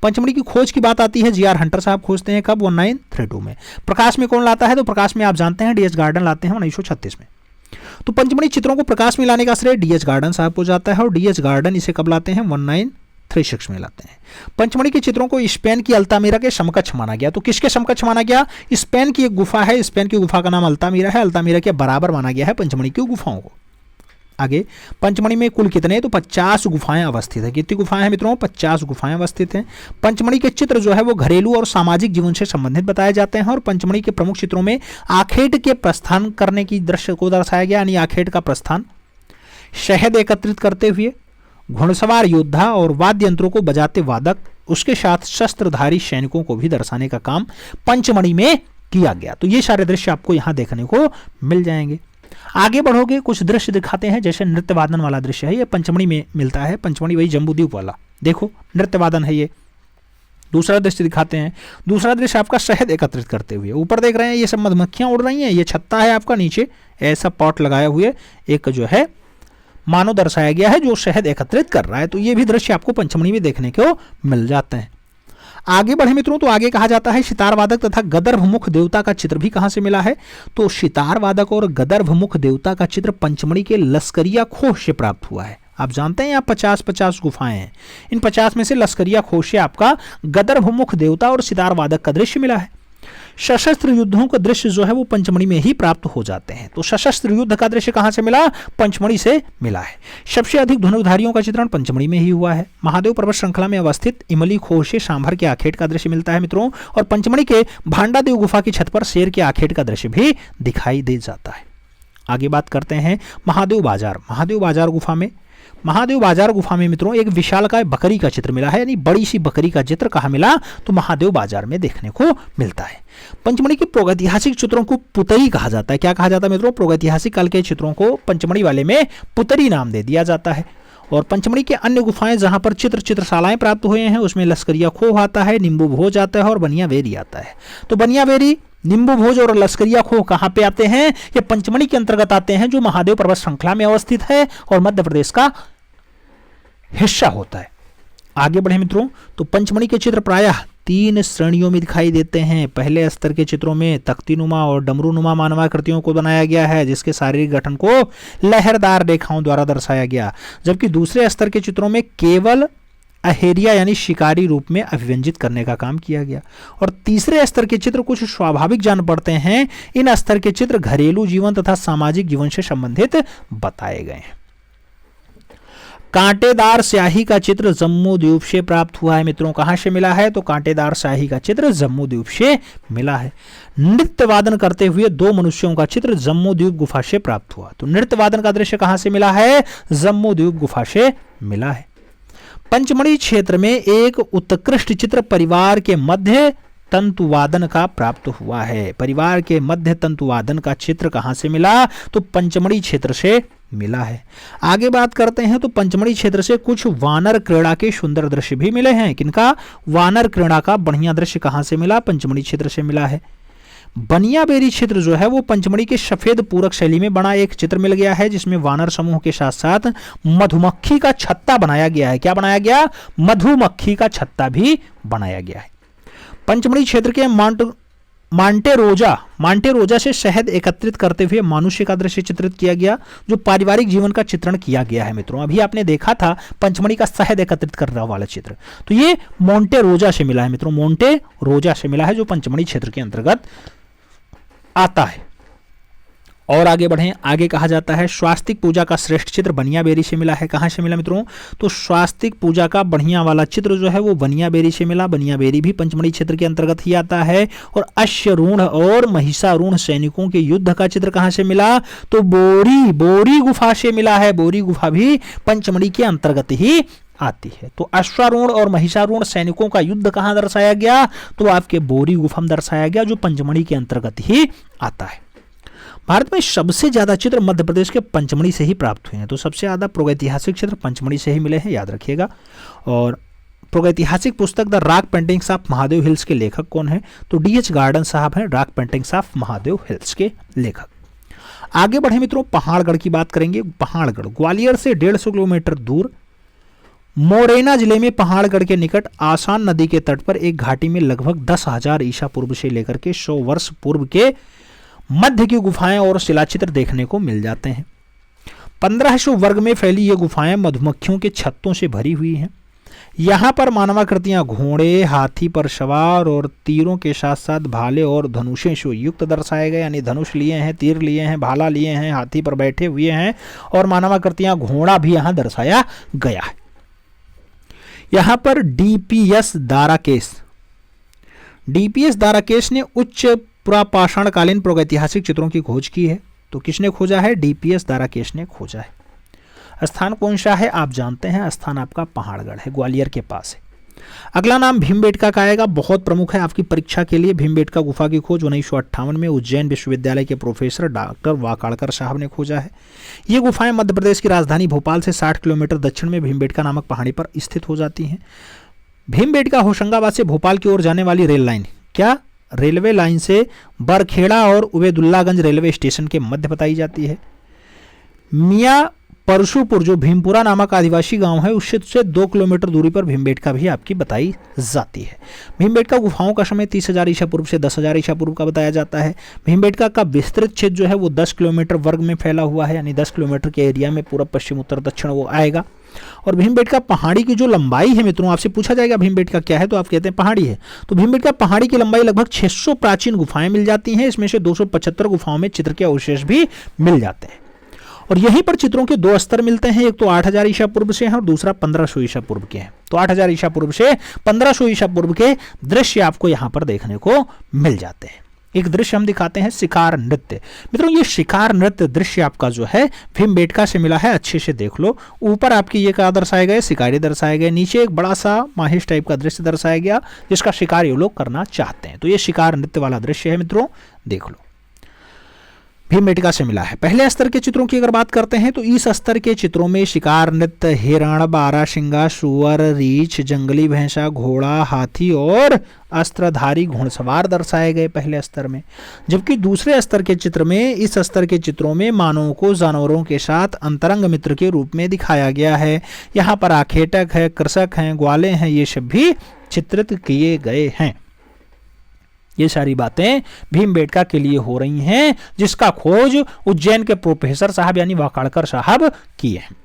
पंचमढ़ी की खोज की बात आती है, जीआर हंटर साहब खोजते हैं, कब, 1932 में। प्रकाश में कौन लाता है, तो प्रकाश में आप जानते हैं डीएच गार्डन लाते हैं 1936 में। तो पंचमढ़ी चित्रों को प्रकाश में लाने का श्रेय डीएच गार्डन साहब को जाता है और डीएच गार्डन इसे कब लाते हैं, 1936 में लाते हैं। पंचमढ़ी के चित्रों को स्पेन की अल्तामीरा के समकक्ष माना गया। तो किसके समकक्ष माना गया, स्पेन की एक गुफा है, स्पेन की गुफा का नाम अल्तामीरा है, अल्तामीरा के बराबर माना गया है पंचमढ़ी की गुफाओं को। आगे, पंचमढ़ी में कुल कितने, तो 50 गुफाएं अवस्थित है। कितनी गुफाएं हैं मित्रों, 50 गुफाएं अवस्थित हैं। पंचमढ़ी के चित्र जो है वो घरेलू और सामाजिक जीवन से संबंधित बताए जाते हैं और पंचमढ़ी के प्रमुख चित्रों में आखेट के प्रस्थान करने की दृश्य को दर्शाया गया, यानी आखेट का प्रस्थान, शहद एकत्रित करते हुए घुड़सवार योद्धा और वाद्य यंत्रों को बजाते वादक, उसके साथ शस्त्रधारी सैनिकों को भी दर्शाने का काम पंचमढ़ी में किया गया। तो ये सारे दृश्य आपको यहाँ देखने को मिल जाएंगे। आगे बढ़ोगे, कुछ दृश्य दिखाते हैं, जैसे नृत्य वादन वाला दृश्य है, ये पंचमढ़ी में मिलता है, पंचमढ़ी वही जम्बूद्वीप वाला, देखो नृत्य वादन है ये। दूसरा दृश्य दिखाते हैं, दूसरा दृश्य आपका शहद एकत्रित करते हुए, ऊपर देख रहे हैं ये सब मधुमक्खियां उड़ रही हैं, ये छत्ता है आपका, नीचे ऐसा पॉट लगाए हुए एक जो है मानव दर्शाया गया है जो शहद एकत्रित कर रहा है। तो ये भी दृश्य आपको पंचमढ़ी में देखने को मिल जाते हैं। आगे बढ़े मित्रों, तो आगे कहा जाता है सितार वादक तथा गदर्भमुख देवता का चित्र भी कहां से मिला है, तो सितार वादक और गदर्भमुख देवता का चित्र पंचमढ़ी के लश्करिया खोह से प्राप्त हुआ है। आप जानते हैं यहाँ 50-50 गुफाएं हैं, इन 50 में से लश्करिया खोह से आपका गदर्भमुख देवता और सितार वादक का दृश्य मिला है। सशस्त्र युद्धों का दृश्य जो है वो पंचमढ़ी में ही प्राप्त हो जाते हैं। तो सशस्त्र युद्ध का दृश्य कहां से मिला, पंचमढ़ी से मिला है। सबसे अधिक धनुर्धारियों का चित्रण पंचमढ़ी में ही हुआ है। महादेव पर्वत श्रृंखला में अवस्थित इमली खोह से सांभर के आखेट का दृश्य मिलता है मित्रों, और पंचमढ़ी के भांडादेव गुफा की छत पर शेर के आखेट का दृश्य भी दिखाई दे जाता है। आगे बात करते हैं महादेव बाजार। महादेव बाजार गुफा में मित्रों एक विशालकाय बकरी का चित्र मिला है, यानी बड़ी सी बकरी का चित्र कहाँ मिला, तो महादेव बाजार में देखने को मिलता है। पंचमढ़ी के प्रागैतिहासिक चित्रों को पुतरी कहा जाता है। क्या कहा जाता है मित्रों, प्रागैतिहासिक काल के चित्रों को पंचमढ़ी वाले में पुतरी नाम दे दिया जाता है। और पंचमढ़ी के अन्य गुफाएं जहां पर चित्रशालाएं प्राप्त हुए हैं उसमें लश्करिया खोह आता है, नींबू भोज आता है और बनिया वेरी आता है। तो बनिया वेरी, नींबू भोज और लश्करिया खोह कहां पे आते हैं, ये पंचमढ़ी के अंतर्गत आते हैं, जो महादेव पर्वत श्रृंखला में अवस्थित है और मध्य प्रदेश का हिस्सा होता है। आगे बढ़े मित्रों, तो पंचमढ़ी के चित्र प्रायः 3 श्रेणियों में दिखाई देते हैं। पहले स्तर के चित्रों में तख्तीनुमा और डमरूनुमा मानवाकृतियों को बनाया गया है, जिसके शारीरिक गठन को लहरदार रेखाओं द्वारा दर्शाया गया, जबकि दूसरे स्तर के चित्रों में केवल अहेरिया यानी शिकारी रूप में अभिव्यंजित करने का काम किया गया। और तीसरे स्तर के चित्र कुछ स्वाभाविक जान पड़ते हैं। इन स्तर के चित्र घरेलू जीवन तथा सामाजिक जीवन से संबंधित बताए गए हैं। कांटेदार स्याही का चित्र जम्मू द्वीप से प्राप्त हुआ है मित्रों। कहां से मिला है, तो कांटेदार स्याही का चित्र जम्मू द्वीप से मिला है। नृत्य वादन करते हुए 2 मनुष्यों का चित्र जम्मू द्वीप गुफा से प्राप्त हुआ। तो नृत्य वादन का दृश्य कहां से मिला है, जम्मू द्वीप गुफा से मिला है। पंचमढ़ी क्षेत्र में एक उत्कृष्ट चित्र परिवार के मध्य तंतुवादन का प्राप्त हुआ है। परिवार के मध्य तंतुवादन का चित्र कहां से मिला, तो पंचमढ़ी क्षेत्र से मिला है। आगे बात करते हैं, तो पंचमढ़ी क्षेत्र से कुछ वानर क्रीड़ा के सुंदर दृश्य भी मिले हैं। किनका, वानर क्रीड़ा का बढ़िया दृश्य कहां से मिला, पंचमढ़ी क्षेत्र से मिला है। बनियाबेरी क्षेत्र जो है वो पंचमढ़ी के सफेद पूरक शैली में बना एक चित्र मिल गया है, जिसमें वानर समूह के साथ साथ मधुमक्खी का छत्ता बनाया गया है। क्या बनाया गया, मधुमक्खी का छत्ता भी बनाया गया है। पंचमढ़ी क्षेत्र के माउंट मांटेरोजा से शहद एकत्रित करते हुए मानुष्य का दृश्य चित्रित किया गया, जो पारिवारिक जीवन का चित्रण किया गया है मित्रों। अभी आपने देखा था पंचमढ़ी का शहद एकत्रित करने वाला चित्र, तो ये मोंटेरोजा से मिला है मित्रों, मोंटेरोजा से मिला है, जो पंचमढ़ी क्षेत्र के अंतर्गत आता है। और आगे बढ़ें, आगे कहा जाता है स्वास्तिक पूजा का श्रेष्ठ चित्र बनियाबेरी से मिला है। कहाँ से मिला मित्रों? तो स्वास्तिक पूजा का बढ़िया वाला चित्र जो है वो बनियाबेरी से मिला। बनियाबेरी भी पंचमढ़ी क्षेत्र के अंतर्गत ही आता है। और अश्वरूढ़ और महिषारूढ़ सैनिकों के युद्ध का चित्र कहाँ से मिला? तो बोरी गुफा से मिला है। बोरी गुफा भी पंचमढ़ी के अंतर्गत ही आती है। तो अश्वारूढ़ और महिषारूढ़ सैनिकों का युद्ध कहाँ दर्शाया गया? तो आपके बोरी गुफा में दर्शाया गया, जो पंचमढ़ी के अंतर्गत ही आता है। भारत में सबसे ज्यादा चित्र मध्य प्रदेश के पंचमढ़ी से ही प्राप्त हुए हैं। तो सबसे ज्यादा प्रागैतिहासिक चित्र पंचमढ़ी से ही मिले हैं, याद रखिएगा। और प्रागैतिहासिक पुस्तक the rock paintings of Mahadev hills के लेखक कौन है? तो डीएच गार्डन साहब हैं, rock paintings of Mahadev hills के लेखक। आगे बढ़े मित्रों, पहाड़गढ़ की बात करेंगे। पहाड़गढ़ ग्वालियर से 150 किलोमीटर दूर मोरेना जिले में पहाड़गढ़ के निकट आसान नदी के तट पर एक घाटी में लगभग 10,000 ईसा पूर्व से लेकर के 100 वर्ष पूर्व के मध्य की गुफाएं और शिलाचित्र देखने को मिल जाते हैं। 1500 वर्ग में फैली ये गुफाएं मधुमक्खियों के छत्तों से भरी हुई हैं। यहाँ पर मानवाकृतियां घोड़े, हाथी पर सवार और तीरों के साथ साथ भाले और धनुषें से युक्त दर्शाए गए, यानी धनुष लिए हैं, तीर लिए हैं, भाला लिए हैं, हाथी पर बैठे हुए हैं और मानवाकृतियां घोड़ा भी यहाँ दर्शाया गया है। यहाँ पर डीपीएस दाराकेश ने उच्च पुरापाषाणकालीन प्रागैतिहासिक चित्रों की खोज की है। तो किसने खोजा है? डीपीएस दाराकेश ने खोजा है। स्थान कौन सा है आप जानते हैं? स्थान आपका पहाड़गढ़ है, ग्वालियर के पास है। अगला नाम भीमबेटका का आएगा, बहुत प्रमुख है आपकी परीक्षा के लिए। भीमबेटका गुफा की खोज 1958 में उज्जैन विश्वविद्यालय के प्रोफेसर डॉक्टर वाकाड़कर साहब ने खोजा है। ये गुफाएं मध्य प्रदेश की राजधानी भोपाल से 60 किलोमीटर दक्षिण में भीमबेटका नामक पहाड़ी पर स्थित हो जाती हैं। भीमबेटका होशंगाबाद से भोपाल की ओर जाने वाली रेल लाइन, क्या रेलवे लाइन से बरखेड़ा और उबेदुल्लागंज रेलवे स्टेशन के मध्य बताई जाती है। मियां परशुपुर जो भीमपुरा नामक आदिवासी गांव है, उससे 2 किलोमीटर दूरी पर भीमबेटका भी आपकी बताई जाती है। भीमबेटका गुफाओं का समय 30,000 ईसा पूर्व से 10,000 ईसा पूर्व का बताया जाता है। भीमबेटका का विस्तृत क्षेत्र जो है वो 10 किलोमीटर वर्ग में फैला हुआ है, यानी 10 किलोमीटर के एरिया में पूर्व, पश्चिम, उत्तर, दक्षिण वो आएगा। और भीमबेटका पहाड़ी की जो लंबाई है मित्रों, आपसे पूछा जाएगा भीमबेटका क्या है, तो आप कहते हैं पहाड़ी है। तो भीमबेटका पहाड़ी की लंबाई लगभग 600 प्राचीन गुफाएं मिल जाती हैं। इसमें से 275 गुफाओं में चित्र के अवशेष भी मिल जाते हैं। और यहीं पर चित्रों के 2 स्तर मिलते हैं, एक तो 8,000 ईसा पूर्व से है और दूसरा 1500 ईसा पूर्व के हैं। तो 8,000 ईसा पूर्व से 1500 ईसा पूर्व के दृश्य आपको यहां पर देखने को मिल जाते हैं। एक दृश्य हम दिखाते हैं, शिकार नृत्य। मित्रों ये शिकार नृत्य दृश्य आपका जो है भीमबेटका से मिला है, अच्छे से देख लो। ऊपर आपके ये क्या दर्शाए गए? शिकारी दर्शाए गए। नीचे एक बड़ा सा माहिश टाइप का दृश्य दर्शाया गया, जिसका शिकार ये लोग करना चाहते हैं। तो ये शिकार नृत्य वाला दृश्य है मित्रों, देख लो, भीमबेटका से मिला है। पहले स्तर के चित्रों की अगर बात करते हैं तो इस स्तर के चित्रों में शिकार नृत्य, हिरण, बारहसिंगा, सुअर, रीछ, जंगली भैंसा, घोड़ा, हाथी और अस्त्रधारी घुड़सवार दर्शाए गए पहले स्तर में। जबकि दूसरे स्तर के चित्र में, इस स्तर के चित्रों में मानवों को जानवरों के साथ अंतरंग मित्र के रूप में दिखाया गया है। यहाँ पर आखेटक है, कृषक हैं, ग्वाले हैं, ये सब भी चित्रित किए गए हैं। ये सारी बातें भीमबेटका के लिए हो रही हैं, जिसका खोज उज्जैन के प्रोफेसर साहब यानी वाकाड़कर साहब किए हैं।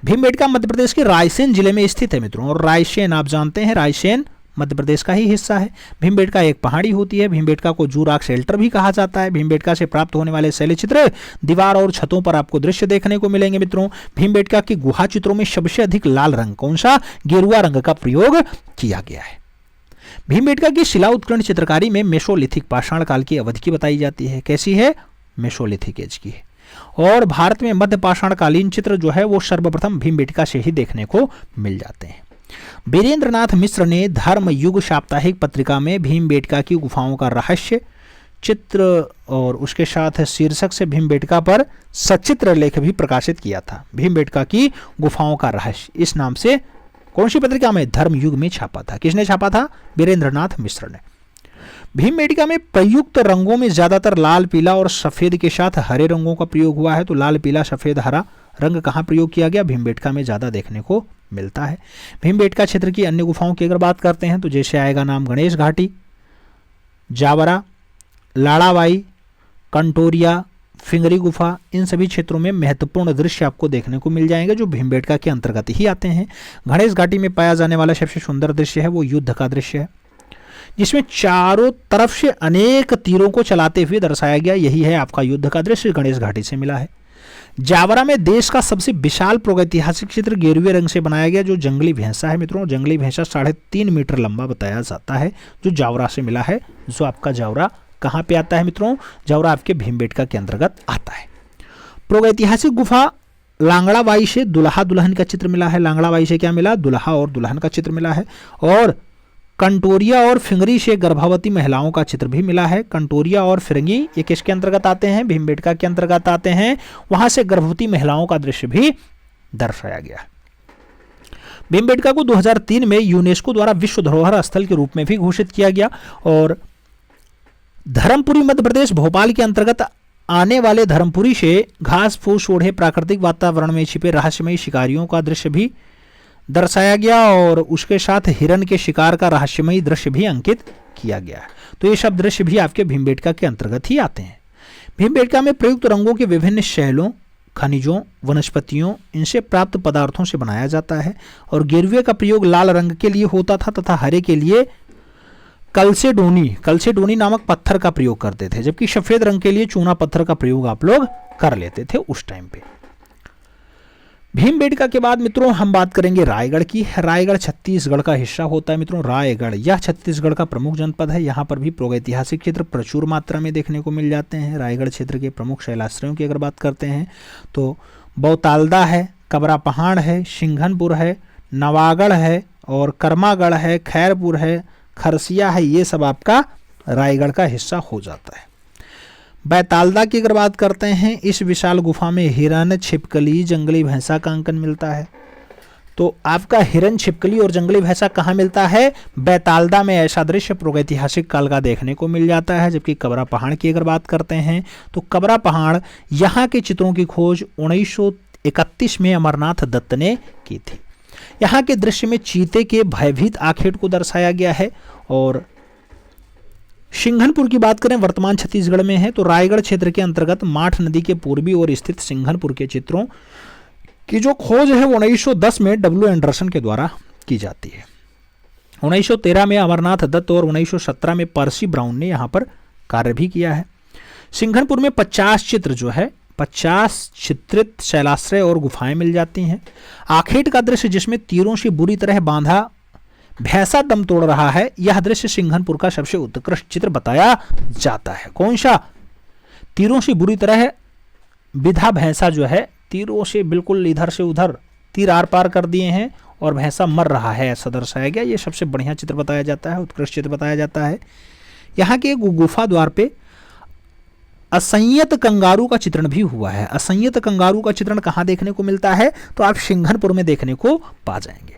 भीमबेटका मध्य प्रदेश के रायसेन जिले में स्थित है मित्रों। और रायसेन आप जानते हैं, रायसेन मध्य प्रदेश का ही हिस्सा है। भीमबेटका एक पहाड़ी होती है। भीमबेटका को जू रॉक शेल्टर भी कहा जाता है। भीमबेटका से प्राप्त होने वाले शैलचित्र दीवार और छतों पर आपको दृश्य देखने को मिलेंगे मित्रों। भीमबेटका की गुहा चित्रों में सबसे अधिक लाल रंग, कौन सा? गेरुआ रंग का प्रयोग किया गया है। भीमबेटका की शिला उत्कीर्ण चित्रकारी में मेसोलिथिक पाषाण काल की अवधि की बताई जाती है। कैसी है? मेसोलिथिक एज की है। और भारत में मध्य पाषाणकालीन चित्र जो है वो सर्वप्रथम भीमबेटका से ही देखने को मिल जाते हैं। वीरेंद्रनाथ मिश्र ने धर्म युग साप्ताहिक पत्रिका में भीमबेटका की गुफाओं का रहस्य चित्र और उसके साथ शीर्षक से भीमबेटका पर सचित्र लेख भी प्रकाशित किया था। भीमबेटका की गुफाओं का रहस्य इस नाम से कौन सी पत्रिका में? धर्म युग में छापा था। किसने छापा था? वीरेंद्रनाथ मिश्र ने। भीमबेटका में प्रयुक्त रंगों में ज्यादातर लाल, पीला और सफेद के साथ हरे रंगों का प्रयोग हुआ है। तो लाल, पीला, सफेद, हरा रंग कहाँ प्रयोग किया गया? भीमबेटका में ज्यादा देखने को मिलता है। भीमबेटका क्षेत्र की अन्य गुफाओं की अगर बात करते हैं तो जैसे आएगा नाम गणेश घाटी, जावरा, लाड़ावाई, कंटोरिया, फिंगरी गुफा, इन सभी क्षेत्रों में महत्वपूर्ण दृश्य आपको देखने को मिल जाएंगे जो भीमबेटका के अंतर्गत ही आते हैं। गणेश घाटी में पाया जाने वाला सबसे सुंदर दृश्य है वो युद्ध का दृश्य है, जिसमें चारों तरफ से अनेक तीरों को चलाते हुए दर्शाया गया। यही है आपका युद्ध का दृश्य, गणेश घाटी से मिला है। जावरा में देश का सबसे विशाल प्रागैतिहासिक चित्र गेरुए रंग से बनाया गया जो जंगली भैंसा है मित्रों। जंगली भैंसा 3.5 मीटर लंबा बताया जाता है जो जावरा से मिला है। जो आपका जावरा कहाँ पे आता है मित्रों? जावरा आपके भीमबेटका के अंतर्गत आता है। प्रागैतिहासिक गुफा लांगड़ाबाई से दुल्हा दुल्हन का चित्र मिला है। लांगड़ाबाई से क्या मिला? दुल्हा और दुल्हन का चित्र मिला है। और कंटोरिया और फिंगरी से गर्भवती महिलाओं का चित्र भी मिला है। कंटोरिया और फिंगरी ये किसके अंतर्गत आते हैं? भीमबेटका के अंतर्गत आते हैं। वहां से गर्भवती महिलाओं का दृश्य भी दर्शाया गया। भीमबेटका को 2003 में यूनेस्को द्वारा विश्व धरोहर स्थल के रूप में भी घोषित किया गया। और धर्मपुरी मध्य प्रदेश भोपाल के अंतर्गत आने वाले धर्मपुरी से घास फूस ओढ़े प्राकृतिक वातावरण में छिपे रहस्यमयी शिकारियों का दृश्य भी दर्शाया गया और उसके साथ हिरन के शिकार का रहस्यमयी दृश्य भी अंकित किया गया है। तो ये सब दृश्य भी आपके भीमबेटका के अंतर्गत ही आते हैं। भीमबेटका में प्रयुक्त रंगों के विभिन्न शैलों, खनिजों, वनस्पतियों, इनसे प्राप्त पदार्थों से बनाया जाता है। और गेरुए का प्रयोग लाल रंग के लिए होता था तथा हरे के लिए कलसेडोनी नामक पत्थर का प्रयोग करते थे, जबकि सफेद रंग के लिए चूना पत्थर का प्रयोग आप लोग कर लेते थे उस टाइम पे। भीमबेटका के बाद मित्रों हम बात करेंगे रायगढ़ की। रायगढ़ छत्तीसगढ़ का हिस्सा होता है मित्रों। रायगढ़ यह छत्तीसगढ़ का प्रमुख जनपद है। यहाँ पर भी प्रागैतिहासिक चित्र प्रचुर मात्रा में देखने को मिल जाते हैं। रायगढ़ क्षेत्र के प्रमुख शैलाश्रयों की अगर बात करते हैं तो बहुतालदा है, कबरा पहाड़ है, सिंघनपुर है, नवागढ़ है और कर्मागढ़ है, खैरपुर है, खरसिया है। ये सब आपका रायगढ़ का हिस्सा हो जाता है। बैतालदा की अगर बात करते हैं, इस विशाल गुफा में हिरन, छिपकली, जंगली भैंसा का अंकन मिलता है। तो आपका हिरन, छिपकली और जंगली भैंसा कहाँ मिलता है? बैतालदा में ऐसा दृश्य प्रागैतिहासिक काल का देखने को मिल जाता है। जबकि कबरा पहाड़ की अगर बात करते हैं तो कबरा पहाड़ यहाँ के चित्रों की खोज 1931 में अमरनाथ दत्त ने की थी। यहाँ के दृश्य में चीते के भयभीत आखेट को दर्शाया गया है। और सिंघनपुर की बात करें वर्तमान छत्तीसगढ़ में है तो रायगढ़ क्षेत्र के अंतर्गत माठ नदी के पूर्वी ओर स्थित सिंघनपुर के चित्रों की जो खोज है वो 1910 में डब्ल्यू एंडरसन के द्वारा की जाती है। 1913 में अमरनाथ दत्त और 1917 में पर्सी ब्राउन ने यहाँ पर कार्य भी किया है। सिंघनपुर में 50 चित्र जो है 50 चित्रित शैलाश्रय और गुफाएं मिल जाती हैं। आखेट का दृश्य जिसमें तीरों से बुरी तरह बांधा भैंसा दम तोड़ रहा है, यह दृश्य सिंघनपुर का सबसे उत्कृष्ट चित्र बताया जाता है। कौन सा? तीरों से बुरी तरह विधा भैंसा जो है तीरों से बिल्कुल इधर से उधर तीर आर पार कर दिए हैं और भैंसा मर रहा है, ऐसा दर्शाया गया। ये सबसे बढ़िया चित्र बताया जाता है, उत्कृष्ट चित्र बताया जाता है। यहाँ के गुफा द्वार पे असंयत कंगारू का चित्रण भी हुआ है। असंयत कंगारू का चित्रण कहाँ देखने को मिलता है? तो आप सिंघनपुर में देखने को पा जाएंगे।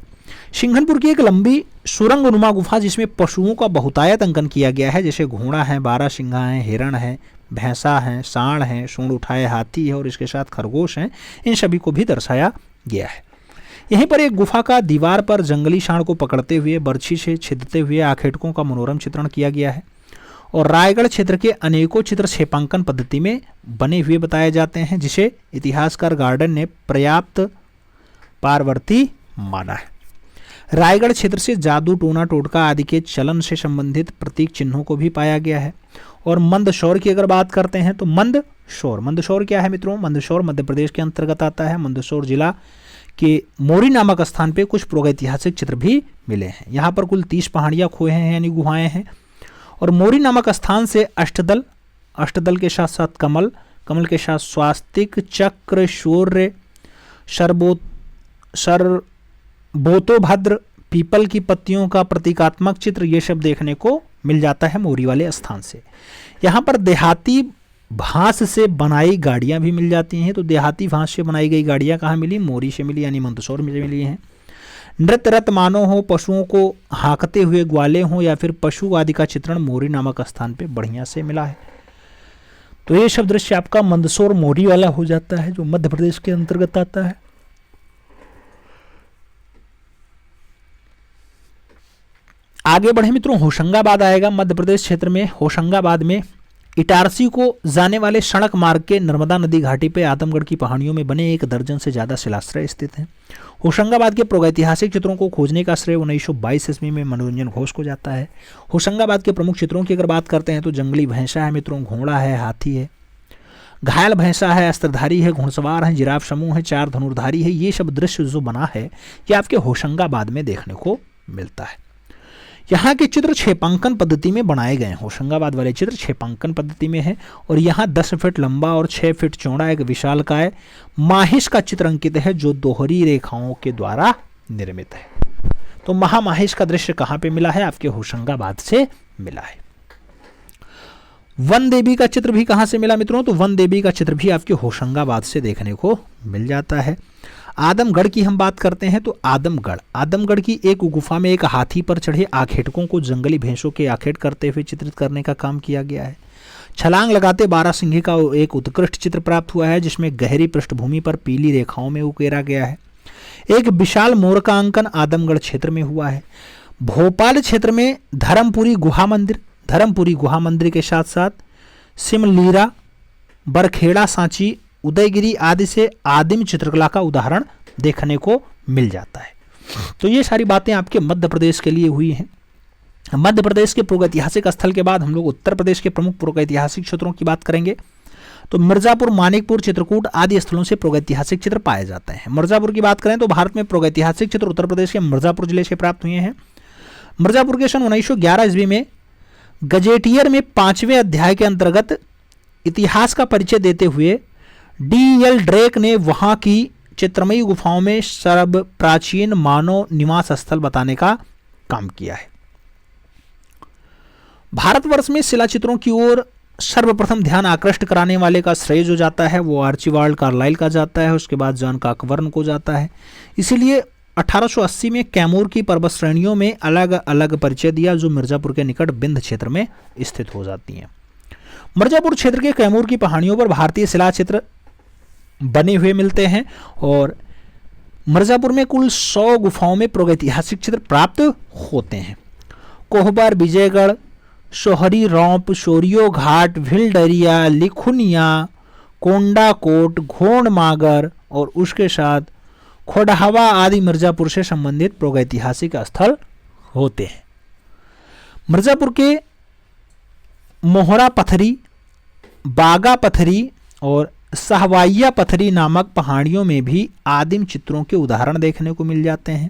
सिंघनपुर की एक लंबी सुरंगनुमा गुफा जिसमें पशुओं का बहुतायत अंकन किया गया है, जैसे घोड़ा है, बारहसिंगा है, हिरण है, भैंसा है, सांड है, सूंड उठाए हाथी है और इसके साथ खरगोश हैं। इन सभी को भी दर्शाया गया है। यहीं पर एक गुफा का दीवार पर जंगली सांड को पकड़ते हुए बर्छी से छिदते हुए आखेटकों का मनोरम चित्रण किया गया है। और रायगढ़ क्षेत्र के अनेकों चित्र छेपांकन पद्धति में बने हुए बताए जाते हैं, जिसे इतिहासकार गार्डन ने पर्याप्त पारवर्ती माना है। रायगढ़ क्षेत्र से जादू, टोना टोटका आदि के चलन से संबंधित प्रतीक चिन्हों को भी पाया गया है। और मंदसौर की अगर बात करते हैं तो मंदसौर क्या है मित्रों? मंदसौर मध्य प्रदेश के अंतर्गत आता है। मंदसौर जिला के मोरी नामक स्थान पे कुछ प्रागैतिहासिक चित्र भी मिले हैं। यहाँ पर कुल 30 पहाड़ियाँ खोए हैं यानी गुहाएं हैं। और मोरी नामक स्थान से अष्टदल के साथ साथ कमल के साथ स्वास्तिक, चक्र, शौर्य, बोतोभद्र, पीपल की पत्तियों का प्रतीकात्मक चित्र, ये सब देखने को मिल जाता है मोरी वाले स्थान से। यहाँ पर देहाती भांस से बनाई गाड़ियाँ भी मिल जाती हैं। तो देहाती भांस से बनाई गई गाड़ियाँ कहाँ मिली? मोरी से मिली यानी मंदसौर में मिली हैं। नृत्य रत मानव हो, पशुओं को हाँकते हुए ग्वाले हों या फिर पशु आदि का चित्रण मोरी नामक स्थान पे बढ़िया से मिला है। तो ये सब दृश्य आपका मंदसौर मोरी वाला हो जाता है जो मध्य प्रदेश के अंतर्गत आता है। आगे बढ़े मित्रों, होशंगाबाद आएगा मध्य प्रदेश क्षेत्र में। होशंगाबाद में इटारसी को जाने वाले सड़क मार्ग के नर्मदा नदी घाटी पे आदमगढ़ की पहाड़ियों में बने 1 दर्जन से ज्यादा शिलाश्रय स्थित हैं। होशंगाबाद के प्रागैतिहासिक चित्रों को खोजने का श्रेय 1922 ईस्वी में मनोरंजन घोष को जाता है। होशंगाबाद के प्रमुख चित्रों की अगर बात करते हैं तो जंगली भैंसा है मित्रों, घोड़ा है, हाथी है, घायल भैंसा है, अस्त्रधारी है, घुड़सवार है, जिराफ समूह है, 4 धनुर्धारी है। ये सब दृश्य जो बना है ये आपके होशंगाबाद में देखने को मिलता है। यहाँ के चित्र छेपांकन पद्धति में बनाए गए हैं। होशंगाबाद वाले चित्र छेपांकन पद्धति में है और यहाँ 10 फीट लंबा और 6 फीट चौड़ा एक विशालकाय माहिष का चित्र अंकित है जो दोहरी रेखाओं के द्वारा निर्मित है। तो महामाहिष का दृश्य कहाँ पे मिला है? आपके होशंगाबाद से मिला है। वन देवी का चित्र भी कहाँ से मिला मित्रों? तो वन देवी का चित्र भी आपके होशंगाबाद से देखने को मिल जाता है। आदमगढ़ की हम बात करते हैं तो आदमगढ़ की एक गुफा में एक हाथी पर चढ़े आखेटकों को जंगली भैंसों के आखेट करते हुए चित्रित करने का काम किया गया है। छलांग लगाते बारहसिंघे का एक उत्कृष्ट चित्र प्राप्त हुआ है जिसमें गहरी पृष्ठभूमि पर पीली रेखाओं में उकेरा गया है। एक विशाल मोर का अंकन आदमगढ़ क्षेत्र में हुआ है। भोपाल क्षेत्र में धर्मपुरी गुहा मंदिर के साथ साथ सिमलीरा, बरखेड़ा, सांची, उदयगिरी आदि से आदिम चित्रकला का उदाहरण देखने को मिल जाता है। तो ये सारी बातें आपके मध्य प्रदेश के लिए हुई हैं। मध्य प्रदेश के प्रागैतिहासिक स्थल के बाद हम लोग उत्तर प्रदेश के प्रमुख प्रागैतिहासिक क्षेत्रों की बात करेंगे। तो मिर्जापुर, मानिकपुर, चित्रकूट आदि स्थलों से प्रागैतिहासिक चित्र पाए जाते हैं। मिर्जापुर की बात करें तो भारत में प्रागैतिहासिक चित्र उत्तर प्रदेश के मिर्जापुर जिले से प्राप्त हुए हैं। मिर्जापुर के सन 1911 ईस्वी में गजेटियर में 5वें अध्याय के अंतर्गत इतिहास का परिचय देते हुए D.L. ड्रेक ने वहां की चित्रमयी गुफाओं में सर्व प्राचीन मानव निवास स्थल बताने का काम किया है। भारतवर्ष में शिला चित्रों की ओर सर्वप्रथम ध्यान आकृष्ट कराने वाले का श्रेय जो जाता है वो आर्चिबाल्ड कार्लाइल का जाता है, उसके बाद जॉन कॉकबर्न को जाता है। इसीलिए 1880 में कैमूर की पर्वत श्रेणियों में अलग अलग परिचय दिया जो मिर्जापुर के निकट बिंद क्षेत्र में स्थित हो जाती हैं। मिर्जापुर क्षेत्र के कैमूर की पहाड़ियों पर भारतीय शिला चित्र बने हुए मिलते हैं और मिर्जापुर में कुल 100 गुफाओं में प्रागैतिहासिक चित्र प्राप्त होते हैं। कोहबर, विजयगढ़, सोहरी रौंप, शोरियो घाट, भिलडरिया, लिखुनिया, कोंडाकोट, घोड़मागर और उसके साथ खोडहावा आदि मिर्जापुर से संबंधित प्रागैतिहासिक स्थल होते हैं। मिर्जापुर के मोहरा पथरी, बागा पथरी और सहवाइया पथरी नामक पहाड़ियों में भी आदिम चित्रों के उदाहरण देखने को मिल जाते हैं।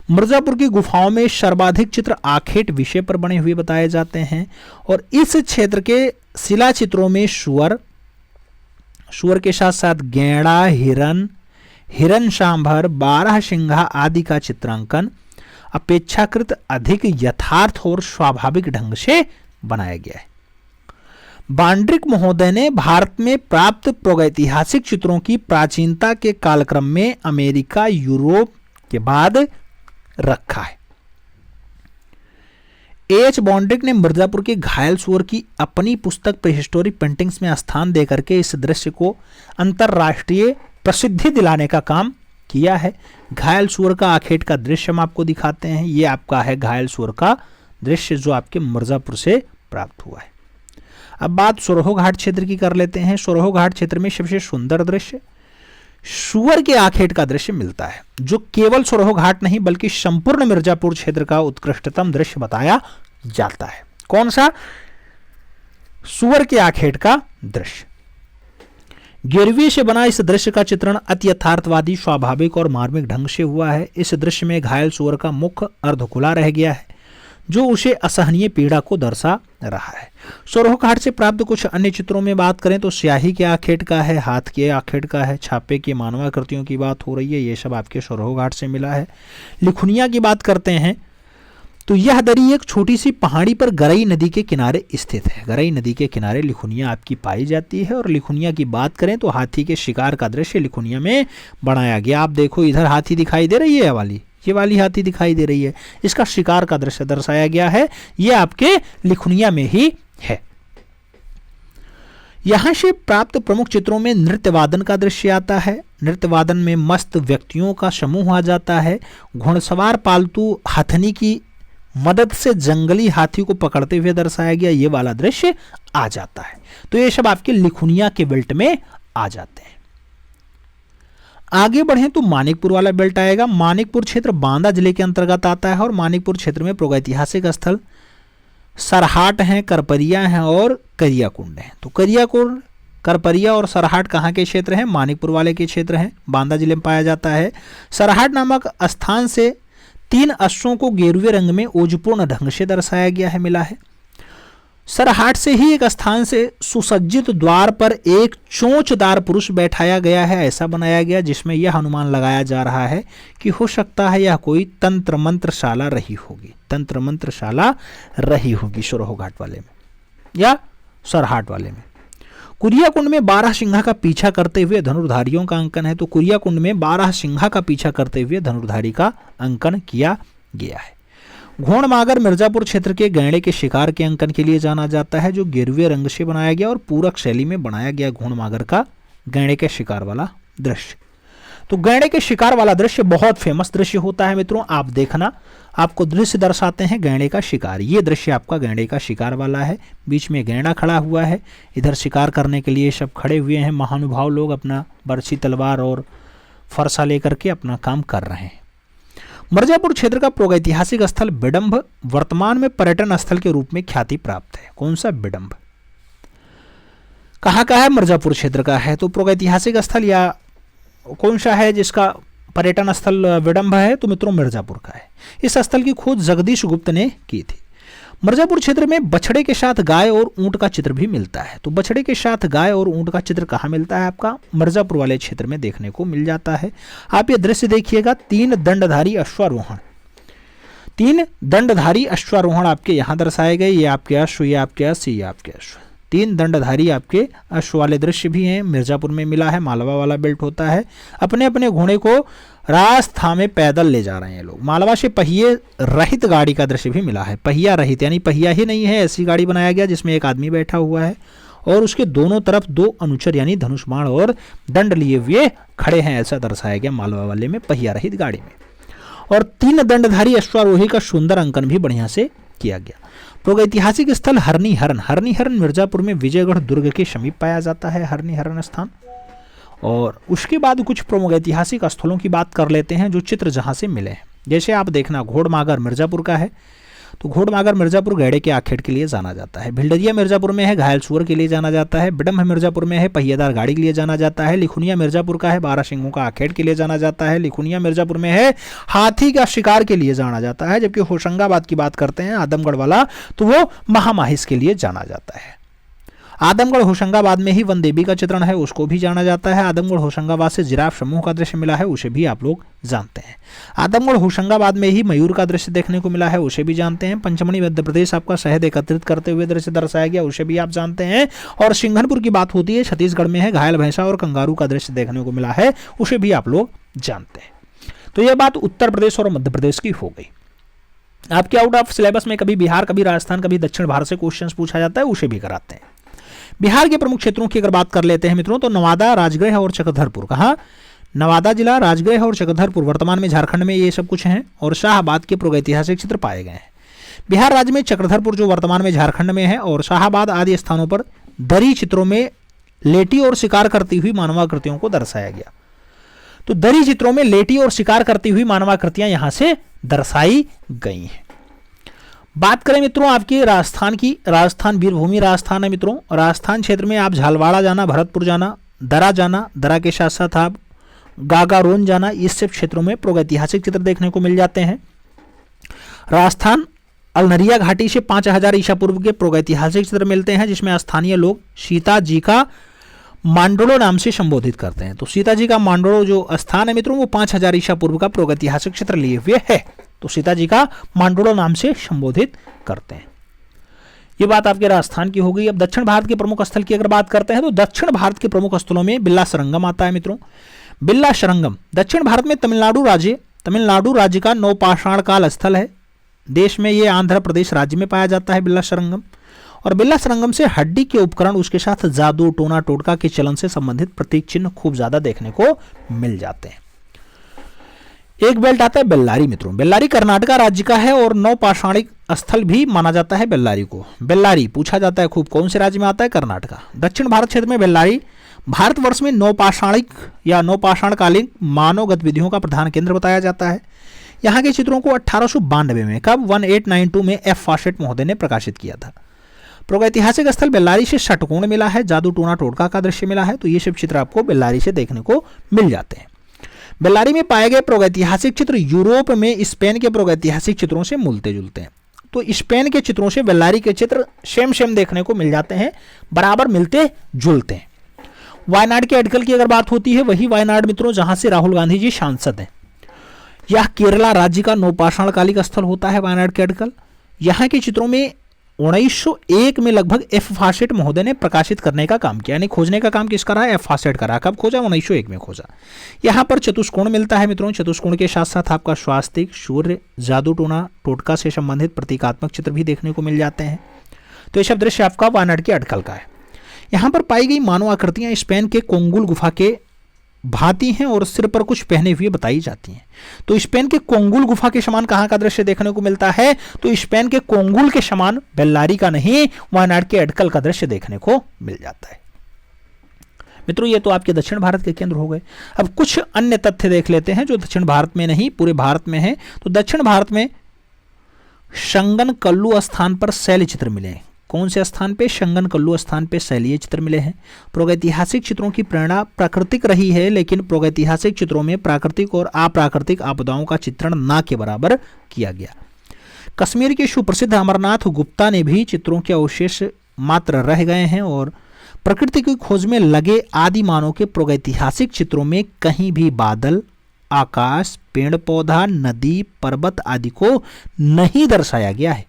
मिर्जापुर की गुफाओं में सर्वाधिक चित्र आखेट विषय पर बने हुए बताए जाते हैं और इस क्षेत्र के शिला चित्रों में सुअर के साथ साथ गैंडा, हिरन सांभर, बारहसिंघा आदि का चित्रांकन अपेक्षाकृत अधिक यथार्थ और स्वाभाविक ढंग से बनाया गया है। बांड्रिक महोदय ने भारत में प्राप्त प्रागैतिहासिक चित्रों की प्राचीनता के कालक्रम में अमेरिका, यूरोप के बाद रखा है। एच बॉन्ड्रिक ने मिर्जापुर के घायल सुअर की अपनी पुस्तक प्रीहिस्टोरिक पेंटिंग्स में स्थान देकर के इस दृश्य को अंतरराष्ट्रीय प्रसिद्धि दिलाने का काम किया है। घायल सुअर का आखेट का दृश्य हम आपको दिखाते हैं। ये आपका है घायल सुअर का दृश्य जो आपके मिर्जापुर से प्राप्त हुआ है। अब बात सोरहो घाट क्षेत्र की कर लेते हैं। सोरहो घाट क्षेत्र में सबसे सुंदर दृश्य सुअर के आखेट का दृश्य मिलता है जो केवल सोरहो घाट नहीं बल्कि संपूर्ण मिर्जापुर क्षेत्र का उत्कृष्टतम दृश्य बताया जाता है। कौन सा? सुअर के आखेट का दृश्य। गिरवी से बना इस दृश्य का चित्रण अति यथार्थवादी, स्वाभाविक और मार्मिक ढंग से हुआ है। इस दृश्य में घायल सुअर का मुख अर्ध खुला रह गया है जो उसे असहनीय पीड़ा को दर्शा रहा है। सोरहो घाट से प्राप्त कुछ अन्य चित्रों में बात करें तो स्याही के आखेट का है, हाथ के आखेट का है, छापे की मानवाकृतियों की बात हो रही है, ये सब आपके सोरहो घाट से मिला है। लिखुनिया की बात करते हैं तो यह दरी एक छोटी सी पहाड़ी पर गरई नदी के किनारे स्थित है। गरई नदी के किनारे लिखुनिया आपकी पाई जाती है। और लिखुनिया की बात करें तो हाथी के शिकार का दृश्य लिखुनिया में बनाया गया। आप देखो इधर हाथी दिखाई दे रही है, ये वाली हाथी दिखाई दे रही है, इसका शिकार का दृश्य दर्शाया गया है। ये आपके लिखुनिया में ही है। यहां से प्राप्त प्रमुख चित्रों में नृत्यवादन का दृश्य आता है। नृत्यवादन में मस्त व्यक्तियों का समूह आ जाता है। घुड़सवार पालतू हथनी की मदद से जंगली हाथी को पकड़ते हुए दर्शाया गया, ये वाला दृश्य आ जाता है। तो ये सब आपके लिखुनिया के बेल्ट में आ जाते हैं। आगे बढ़ें तो मानिकपुर वाला बेल्ट आएगा। मानिकपुर क्षेत्र बांदा जिले के अंतर्गत आता है और मानिकपुर क्षेत्र में प्रागैतिहासिक स्थल सरहाट हैं, करपरिया हैं और करियाकुंड हैं। तो करियाकुंड, करपरिया और सरहाट कहाँ के क्षेत्र हैं? मानिकपुर वाले के क्षेत्र हैं, बांदा जिले में पाया जाता है। सरहाट नामक स्थान से 3 अश्वों को गेरुए रंग में ओजपूर्ण ढंग से दर्शाया गया है, मिला है। सरहाट से ही एक स्थान से सुसज्जित द्वार पर एक चोंचदार पुरुष बैठाया गया है, ऐसा बनाया गया जिसमें यह अनुमान लगाया जा रहा है कि हो सकता है यह कोई तंत्र मंत्रशाला रही होगी, तंत्र मंत्रशाला रही होगी सोरहो घाट वाले में या सरहाट वाले में। कुरियाकुंड में 12 सिंहा का पीछा करते हुए धनुर्धारियों का अंकन है। तो कुरियाकुंड में 12 सिंहा का पीछा करते हुए धनुर्धारी का अंकन किया गया है। घोड़मागर मिर्जापुर क्षेत्र के गैंडे के शिकार के अंकन के लिए जाना जाता है, जो गेरुए रंग से बनाया गया और पूरक शैली में बनाया गया घोड़मागर का गैंडे के शिकार वाला दृश्य। तो गैंडे के शिकार वाला दृश्य बहुत फेमस दृश्य होता है मित्रों, आप देखना, आपको दृश्य दर्शाते हैं गैंडे का शिकार। ये दृश्य आपका गैंडे का शिकार वाला है, बीच में गैंडा खड़ा हुआ है, इधर शिकार करने के लिए सब खड़े हुए हैं महानुभाव लोग, अपना बरछी तलवार और फरसा लेकर के अपना काम कर रहे हैं। मिर्जापुर क्षेत्र का प्रागैतिहासिक स्थल बिडम्ब वर्तमान में पर्यटन स्थल के रूप में ख्याति प्राप्त है। कौन सा बिडम्ब कहाँ का है? मिर्जापुर क्षेत्र का है। तो प्रागैतिहासिक स्थल या कौन सा है जिसका पर्यटन स्थल विडम्ब है? तो मित्रों मिर्जापुर का है। इस स्थल की खोज जगदीश गुप्त ने की थी। मिर्जापुर क्षेत्र में बछड़े के साथ गाय और ऊंट का चित्र भी मिलता है। तो बछड़े के साथ गाय और ऊंट का चित्र कहाँ मिलता है? आपका मिर्जापुर वाले क्षेत्र में देखने को मिल जाता है। आप ये दृश्य देखिएगा, 3 दंडधारी अश्वारोहण, 3 दंडधारी अश्वारोहण आपके यहाँ दर्शाए गए। ये आपके अश्व, ये आपके अश्व, ये आपके अश्व, 3 दंडधारी आपके अश्व वाले दृश्य भी हैं, मिर्जापुर में मिला है। मालवा वाला बेल्ट होता है। अपने अपने घोड़े को रास्ता में पैदल ले जा रहे हैं लोग। मालवा से पहिए रहित गाड़ी का दृश्य भी मिला है। पहिया रहित यानी पहिया ही नहीं है, ऐसी गाड़ी बनाया गया जिसमें एक आदमी बैठा हुआ है और उसके दोनों तरफ 2 अनुचर यानी धनुष बाण और दंड लिए हुए खड़े हैं, ऐसा दर्शाया गया मालवा वाले में पहिया रहित गाड़ी में। और 3 दंडधारी अश्वारोही का सुंदर अंकन भी बढ़िया से किया गया। प्रागैतिहासिक स्थल हरनी हरन, हरनी हरन मिर्जापुर में विजयगढ़ दुर्ग के समीप पाया जाता है, हरनी हरन स्थान। और उसके बाद कुछ प्रमुख ऐतिहासिक स्थलों की बात कर लेते हैं जो चित्र जहां से मिले हैं। जैसे आप देखना, घोड़मागर मिर्जापुर का है। तो घोड़मागर मिर्जापुर गैंडे के आखेट के लिए जाना जाता है। भिल्डरिया मिर्जापुर में है, घायल सुअर के लिए जाना जाता है। बिडम्ब मिर्जापुर में है, पहिएदार गाड़ी के लिए जाना जाता है। लिखुनिया मिर्जापुर का है, 12 सिंहों का आखेट के लिए जाना जाता है। लिखुनिया मिर्जापुर में है, हाथी का शिकार के लिए जाना जाता है। जबकि होशंगाबाद की बात करते हैं आदमगढ़ वाला, तो वो महामाहिस के लिए जाना जाता है। आदमगढ़ होशंगाबाद में ही वन देवी का चित्रण है, उसको भी जाना जाता है। आदमगढ़ होशंगाबाद से जिराफ समूह का दृश्य मिला है, उसे भी आप लोग जानते हैं। आदमगढ़ होशंगाबाद में ही मयूर का दृश्य देखने को मिला है, उसे भी जानते हैं। पंचमढ़ी मध्य प्रदेश आपका शहद एकत्रित करते हुए दृश्य दर्शाया गया, उसे भी आप जानते हैं। और सिंघनपुर की बात होती है, छत्तीसगढ़ में है, घायल भैंसा और कंगारू का दृश्य देखने को मिला है, उसे भी आप लोग जानते हैं। तो यह बात उत्तर प्रदेश और मध्य प्रदेश की हो गई। आपके आउट ऑफ सिलेबस में कभी बिहार, कभी राजस्थान, कभी दक्षिण भारत से क्वेश्चन पूछा जाता है, उसे भी कराते हैं। बिहार के प्रमुख क्षेत्रों की अगर बात कर लेते हैं मित्रों, तो नवादा, राजगृह और चक्रधरपुर। कहाँ? नवादा जिला, राजगृह और चक्रधरपुर वर्तमान में झारखंड में ये सब कुछ हैं। और शाहाबाद के प्रागैतिहासिक क्षेत्र पाए गए हैं। बिहार राज्य में चक्रधरपुर जो वर्तमान में झारखंड में है और शाहाबाद आदि स्थानों पर दरी चित्रों में लेटी और शिकार करती हुई मानवाकृतियों को दर्शाया गया। तो दरी चित्रों में लेटी और शिकार करती हुई मानवाकृतियां यहां से दर्शाई गई हैं। बात करें मित्रों आपकी राजस्थान की, राजस्थान वीरभूमि राजस्थान है मित्रों। राजस्थान क्षेत्र में आप झालवाड़ा जाना, भरतपुर जाना, दरा के साथ साथ आप गागारोन जाना, इस सब क्षेत्रों में प्रागैतिहासिक चित्र देखने को मिल जाते हैं। राजस्थान अलनरिया घाटी से 5000 ईसा पूर्व के प्रागैतिहासिक चित्र मिलते हैं, जिसमें स्थानीय लोग सीता जी का मांडोलो नाम से संबोधित करते हैं। तो सीता जी का मांडोलो जो स्थान है मित्रों, वो 5000 ईसा पूर्व का प्रागैतिहासिक चित्र लिए हुए है। तो सीता जी का मांडोलो नाम से संबोधित करते हैं। ये बात आपके राजस्थान की हो गई। अब दक्षिण भारत के प्रमुख स्थल की अगर बात करते हैं, तो दक्षिण भारत के प्रमुख स्थलों में बिल्ला सरंगम आता है मित्रों। बिल्ला सरंगम दक्षिण भारत में तमिलनाडु राज्य का नवपाषाण काल स्थल है। देश में ये आंध्र प्रदेश राज्य में पाया जाता है बिल्ला सरंगम। और बिल्ला सरंगम से हड्डी के उपकरण, उसके साथ जादू, टोना टोटका के चलन से संबंधित प्रतीक चिन्ह खूब ज्यादा देखने को मिल जाते हैं। एक बेल्ट आता है बेल्लारी मित्रों। बेल्लारी कर्नाटका राज्य का है और नवपाषाणिक स्थल भी माना जाता है बेल्लारी को। बेल्लारी पूछा जाता है खूब, कौन से राज्य में आता है? कर्नाटका। दक्षिण भारत क्षेत्र में बेल्लारी भारतवर्ष में नवपाषाणिक या नवपाषाणकालीन मानव गतिविधियों का प्रधान केंद्र बताया जाता है। यहाँ के चित्रों को 1892 में, कब? 1892 में एफ फासेट महोदय ने प्रकाशित किया था। प्रागैतिहासिक स्थल बेल्लारी से षटकोण मिला है, जादू टोना टोटका का दृश्य मिला है। तो ये सब चित्र आपको बेल्लारी से देखने को मिल जाते हैं। बेल्लारी में पाए गए प्रागैतिहासिक चित्र यूरोप में स्पेन के प्रागैतिहासिक चित्रों से मिलते जुलते हैं। तो स्पेन के चित्रों से बेल्लारी के चित्र सेम देखने को मिल जाते हैं, बराबर मिलते जुलते हैं। वायनाड के अटकल की अगर बात होती है, वही वायनाड मित्रों जहां से राहुल गांधी जी सांसद हैं। यह केरला राज्य का नवपाषाणकालिक स्थल होता है वायनाड के अटकल। यहाँ के चित्रों में 1901 में लगभग एफ फासेट महोदय ने प्रकाशित करने का काम किया, यानी खोजने का काम किसका रहा? एफ फासेट का रहा। कब खोजा? 1901 में खोजा। यहाँ पर चतुष्कोण मिलता है मित्रों। चतुष्कोण के साथ साथ आपका स्वास्तिक, सूर्य, जादू टोना टोटका से संबंधित प्रतीकात्मक चित्र भी देखने को मिल जाते हैं। तो ये सब दृश्य आपका वायनाड के अटकल का है। यहाँ पर पाई गई मानव आकृतियां स्पेन के कोंगुल गुफा के भांति हैं और सिर पर कुछ पहने हुए बताई जाती हैं। तो स्पेन के कोंगुल गुफा के समान कहाँ का दृश्य देखने को मिलता है? तो स्पेन के कोंगुल के समान, बेल्लारी का नहीं, वायनाड के अटकल का दृश्य देखने को मिल जाता है। मित्रों ये तो आपके दक्षिण भारत के केंद्र हो गए। अब कुछ अन्य तथ्य देख लेते हैं जो दक्षिण भारत में नहीं पूरे भारत में है। तो दक्षिण भारत में शंगन कल्लू स्थान पर शैल चित्र मिले। कौन से स्थान पे? शंगन कल्लू स्थान पे शैलीय चित्र मिले हैं। प्रागैतिहासिक चित्रों की प्रेरणा प्राकृतिक रही है, लेकिन प्रागैतिहासिक चित्रों में प्राकृतिक और अप्राकृतिक आपदाओं का चित्रण ना के बराबर किया गया। कश्मीर के सुप्रसिद्ध अमरनाथ गुप्ता ने भी चित्रों के अवशेष मात्र रह गए हैं और प्रकृति की खोज में लगे आदि मानव के प्रागैतिहासिक चित्रों में कहीं भी बादल, आकाश, पेड़ पौधा, नदी, पर्वत आदि को नहीं दर्शाया गया है।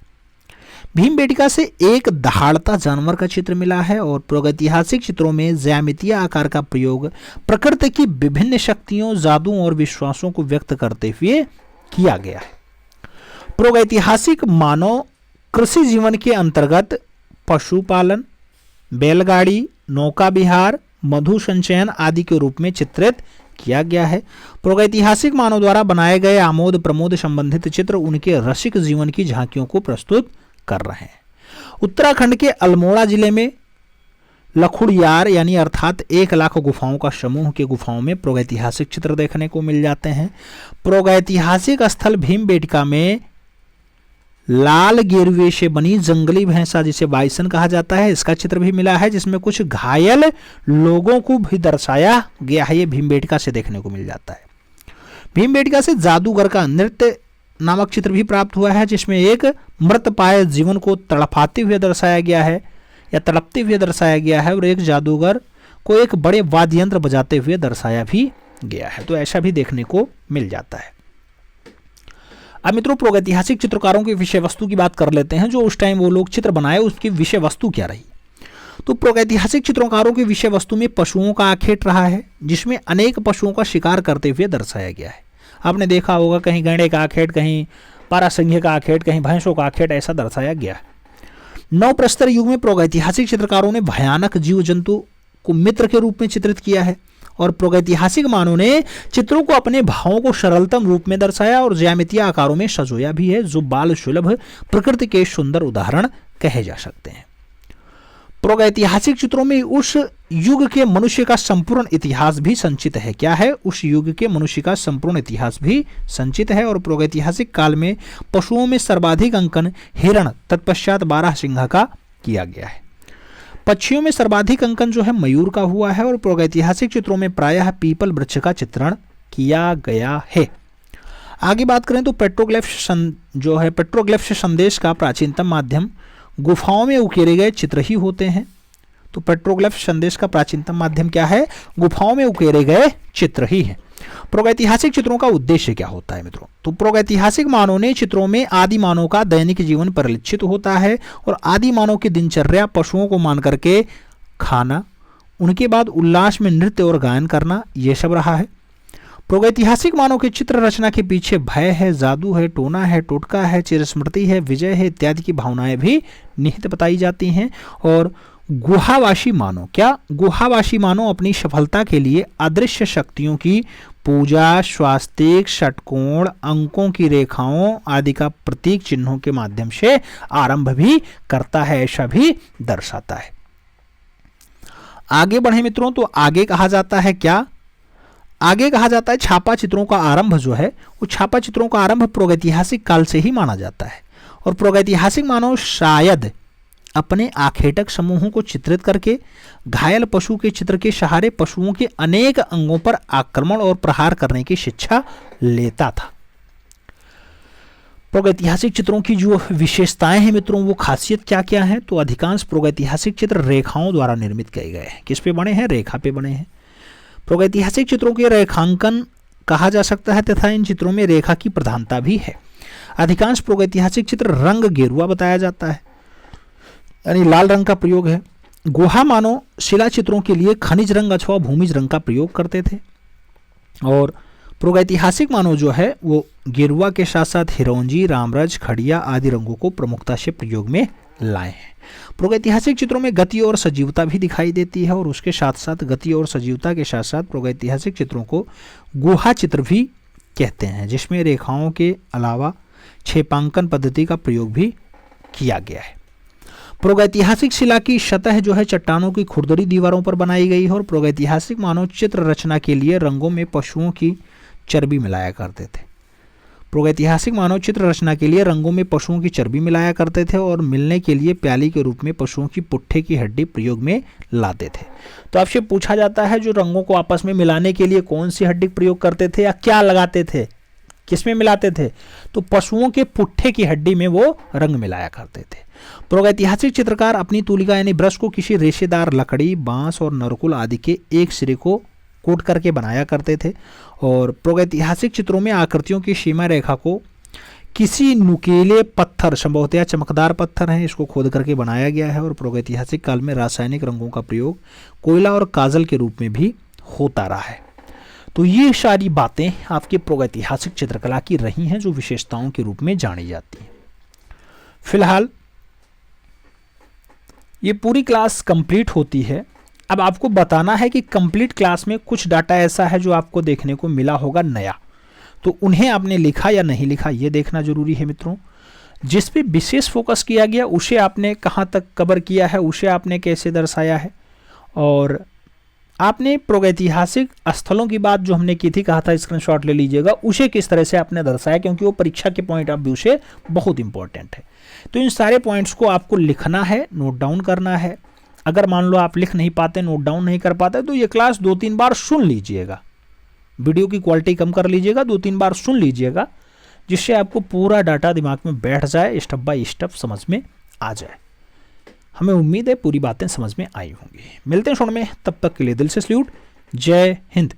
भीमबेटका से एक दहाड़ता जानवर का चित्र मिला है और प्रागैतिहासिक चित्रों में ज्यामितीय आकार का प्रयोग प्रकृति की विभिन्न शक्तियों, जादू और विश्वासों को व्यक्त करते हुए किया गया है। प्रागैतिहासिक मानव कृषि जीवन के अंतर्गत पशुपालन, बैलगाड़ी, नौका विहार, मधु संचयन आदि के रूप में चित्रित किया गया है। प्रागैतिहासिक मानव द्वारा बनाए गए आमोद प्रमोद संबंधित चित्र उनके रसिक जीवन की झांकियों को प्रस्तुत कर रहे हैं। उत्तराखंड के अल्मोड़ा जिले में लखुड़ियार यानी अर्थात 1 लाख गुफाओं का समूह के गुफाओं में प्रागैतिहासिक चित्र देखने को मिल जाते हैं। प्रागैतिहासिक स्थल भीमबेटका में लाल गेरुए से बनी जंगली भैंसा जिसे बाइसन कहा जाता है, इसका चित्र भी मिला है, जिसमें कुछ घायल लोगों को भी दर्शाया गया है। ये भीमबेटका से देखने को मिल जाता है। भीमबेटका से जादूगर का नृत्य नामक चित्र भी प्राप्त हुआ है, जिसमें एक मृतपाय जीवन को तड़पाते हुए दर्शाया गया है या तड़पते हुए दर्शाया गया है और एक जादूगर को एक बड़े वाद्य यंत्र बजाते हुए दर्शाया भी गया है। तो ऐसा भी देखने को मिल जाता है। अब मित्रों प्रागैतिहासिक चित्रकारों की विषय वस्तु की बात कर लेते हैं। जो उस टाइम वो लोग चित्र बनाए उसकी विषय वस्तु क्या रही? तो प्रागैतिहासिक चित्रकारों की विषय वस्तु में पशुओं का आखेट रहा है, जिसमें अनेक पशुओं का शिकार करते हुए दर्शाया गया है। आपने देखा होगा कहीं गैंडे का आखेट, कहीं पारासिंह का आखेट, कहीं भैंसों का आखेट, ऐसा दर्शाया गया है। नवप्रस्तर युग में प्रागैतिहासिक चित्रकारों ने भयानक जीव जंतु को मित्र के रूप में चित्रित किया है और प्रागैतिहासिक मानव ने चित्रों को अपने भावों को सरलतम रूप में दर्शाया और ज्यामितीय आकारों में सजोया भी है, जो बाल सुलभ प्रकृति के सुंदर उदाहरण कहे जा सकते हैं। प्रागैतिहासिक चित्रों में उस युग के मनुष्य का संपूर्ण इतिहास भी संचित है। क्या है? उस युग के मनुष्य का संपूर्ण इतिहास भी संचित है। और प्रागैतिहासिक काल में पशुओं में सर्वाधिक अंकन हिरण, तत्पश्चात बारहसिंह का किया गया है। पक्षियों में सर्वाधिक अंकन जो है मयूर का हुआ है और प्रागैतिहासिक चित्रों में प्रायः पीपल वृक्ष का चित्रण किया गया है। आगे बात करें तो पेट्रोग्लिफ से संदेश का प्राचीनतम माध्यम गुफाओं में उकेरे गए चित्र ही होते हैं। तो पेट्रोग्लिफ संदेश का प्राचीनतम माध्यम क्या है? गुफाओं में उकेरे गए चित्र ही है। प्रागैतिहासिक चित्रों का उद्देश्य क्या होता है मित्रों? तो प्रागैतिहासिक मानव ने चित्रों में आदि मानव का दैनिक जीवन परिलक्षित होता है और आदि मानव की दिनचर्या, पशुओं को मान करके खाना, उनके बाद उल्लास में नृत्य और गायन करना, यह सब रहा है। प्रागैतिहासिक मानव के चित्र रचना के पीछे भय है, जादू है, टोना है, टोटका है, चिरस्मृति है, विजय है इत्यादि की भावनाएं भी निहित बताई जाती हैं। और गुहावासी मानव, क्या गुहावासी मानव अपनी सफलता के लिए अदृश्य शक्तियों की पूजा, स्वास्तिक, षटकोण, अंकों की रेखाओं आदि का प्रतीक चिन्हों के माध्यम से आरंभ भी करता है, ऐसा भी दर्शाता है। आगे बढ़े मित्रों तो आगे कहा जाता है क्या? आगे कहा जाता है छापा चित्रों का आरंभ जो है वो छापा चित्रों का आरंभ प्रागैतिहासिक काल से ही माना जाता है और प्रागैतिहासिक मानव शायद अपने आखेटक समूहों को चित्रित करके घायल पशु के चित्र के सहारे पशुओं के अनेक अंगों पर आक्रमण और प्रहार करने की शिक्षा लेता था। प्रागैतिहासिक चित्रों की जो विशेषताएं हैं मित्रों वो खासियत क्या क्या है? तो अधिकांश प्रागैतिहासिक चित्र रेखाओं द्वारा निर्मित किए गए हैं। किस पे बने हैं? रेखा पे बने हैं। प्रागैतिहासिक चित्रों के रेखांकन कहा जा सकता है तथा इन चित्रों में रेखा की प्रधानता भी है। अधिकांश प्रागैतिहासिक चित्र रंग गेरुआ बताया जाता है, यानी लाल रंग का प्रयोग है। गुहा मानव शिला चित्रों के लिए खनिज रंग अथवा भूमिज रंग का प्रयोग करते थे और प्रागैतिहासिक मानव जो है वो गेरुआ के साथ साथ हिरौंजी, रामरज, खड़िया आदि रंगों को प्रमुखता से प्रयोग में लाए हैं। प्रागैतिहासिक चित्रों में गति और सजीवता भी दिखाई देती है और उसके साथ साथ गति और सजीवता के साथ साथ प्रागैतिहासिक चित्रों को गुहा चित्र भी कहते हैं, जिसमें रेखाओं के अलावा छेपांकन पद्धति का प्रयोग भी किया गया है। प्रागैतिहासिक शिला की सतह जो है चट्टानों की खुरदरी दीवारों पर बनाई गई है और प्रागैतिहासिक मानव चित्र रचना के लिए रंगों में पशुओं की चर्बी मिलाया करते थे। प्रागैतिहासिक मानव चित्र रचना के लिए रंगों में पशुओं की चर्बी मिलाया करते थे और मिलने के लिए प्याली के रूप में पशुओं की पुट्ठे की हड्डी प्रयोग में लाते थे। तो आपसे पूछा जाता है जो रंगों को आपस में मिलाने के लिए कौन सी हड्डी प्रयोग करते थे या क्या लगाते थे, किसमें मिलाते थे? तो पशुओं के पुट्ठे की हड्डी में वो रंग मिलाया करते थे। प्रागैतिहासिक चित्रकार अपनी तूलिका यानी ब्रश को किसी रेशेदार लकड़ी, बांस और नरकुल आदि के एक सिरे को कोट करके बनाया करते थे और प्रागैतिहासिक चित्रों में आकृतियों की सीमा रेखा को किसी नुकीले पत्थर, संभवतः चमकदार पत्थर हैं, इसको खोद करके बनाया गया है और प्रागैतिहासिक काल में रासायनिक रंगों का प्रयोग कोयला और काजल के रूप में भी होता रहा है। तो ये सारी बातें आपके प्रागैतिहासिक चित्रकला की रही हैं जो विशेषताओं के रूप में जानी जाती हैं। फिलहाल ये पूरी क्लास कंप्लीट होती है। अब आपको बताना है कि कंप्लीट क्लास में कुछ डाटा ऐसा है जो आपको देखने को मिला होगा नया, तो उन्हें आपने लिखा या नहीं लिखा ये देखना जरूरी है मित्रों। जिस पे विशेष फोकस किया गया उसे आपने कहाँ तक कवर किया है, उसे आपने कैसे दर्शाया है और आपने प्रागैतिहासिक स्थलों की बात जो हमने की थी, कहा था स्क्रीनशॉट ले लीजिएगा, उसे किस तरह से आपने दर्शाया, क्योंकि वो परीक्षा के पॉइंट ऑफ व्यू से बहुत इंपॉर्टेंट है। तो इन सारे पॉइंट्स को आपको लिखना है, नोट डाउन करना है। अगर मान लो आप लिख नहीं पाते, नोट डाउन नहीं कर पाते, तो ये क्लास 2-3 बार सुन लीजिएगा, वीडियो की क्वालिटी कम कर लीजिएगा, 2-3 बार सुन लीजिएगा, जिससे आपको पूरा डाटा दिमाग में बैठ जाए, स्टेप बाय स्टेप समझ में आ जाए। हमें उम्मीद है पूरी बातें समझ में आई होंगी। मिलते हैं शो में, तब तक के लिए दिल से सल्यूट। जय हिंद।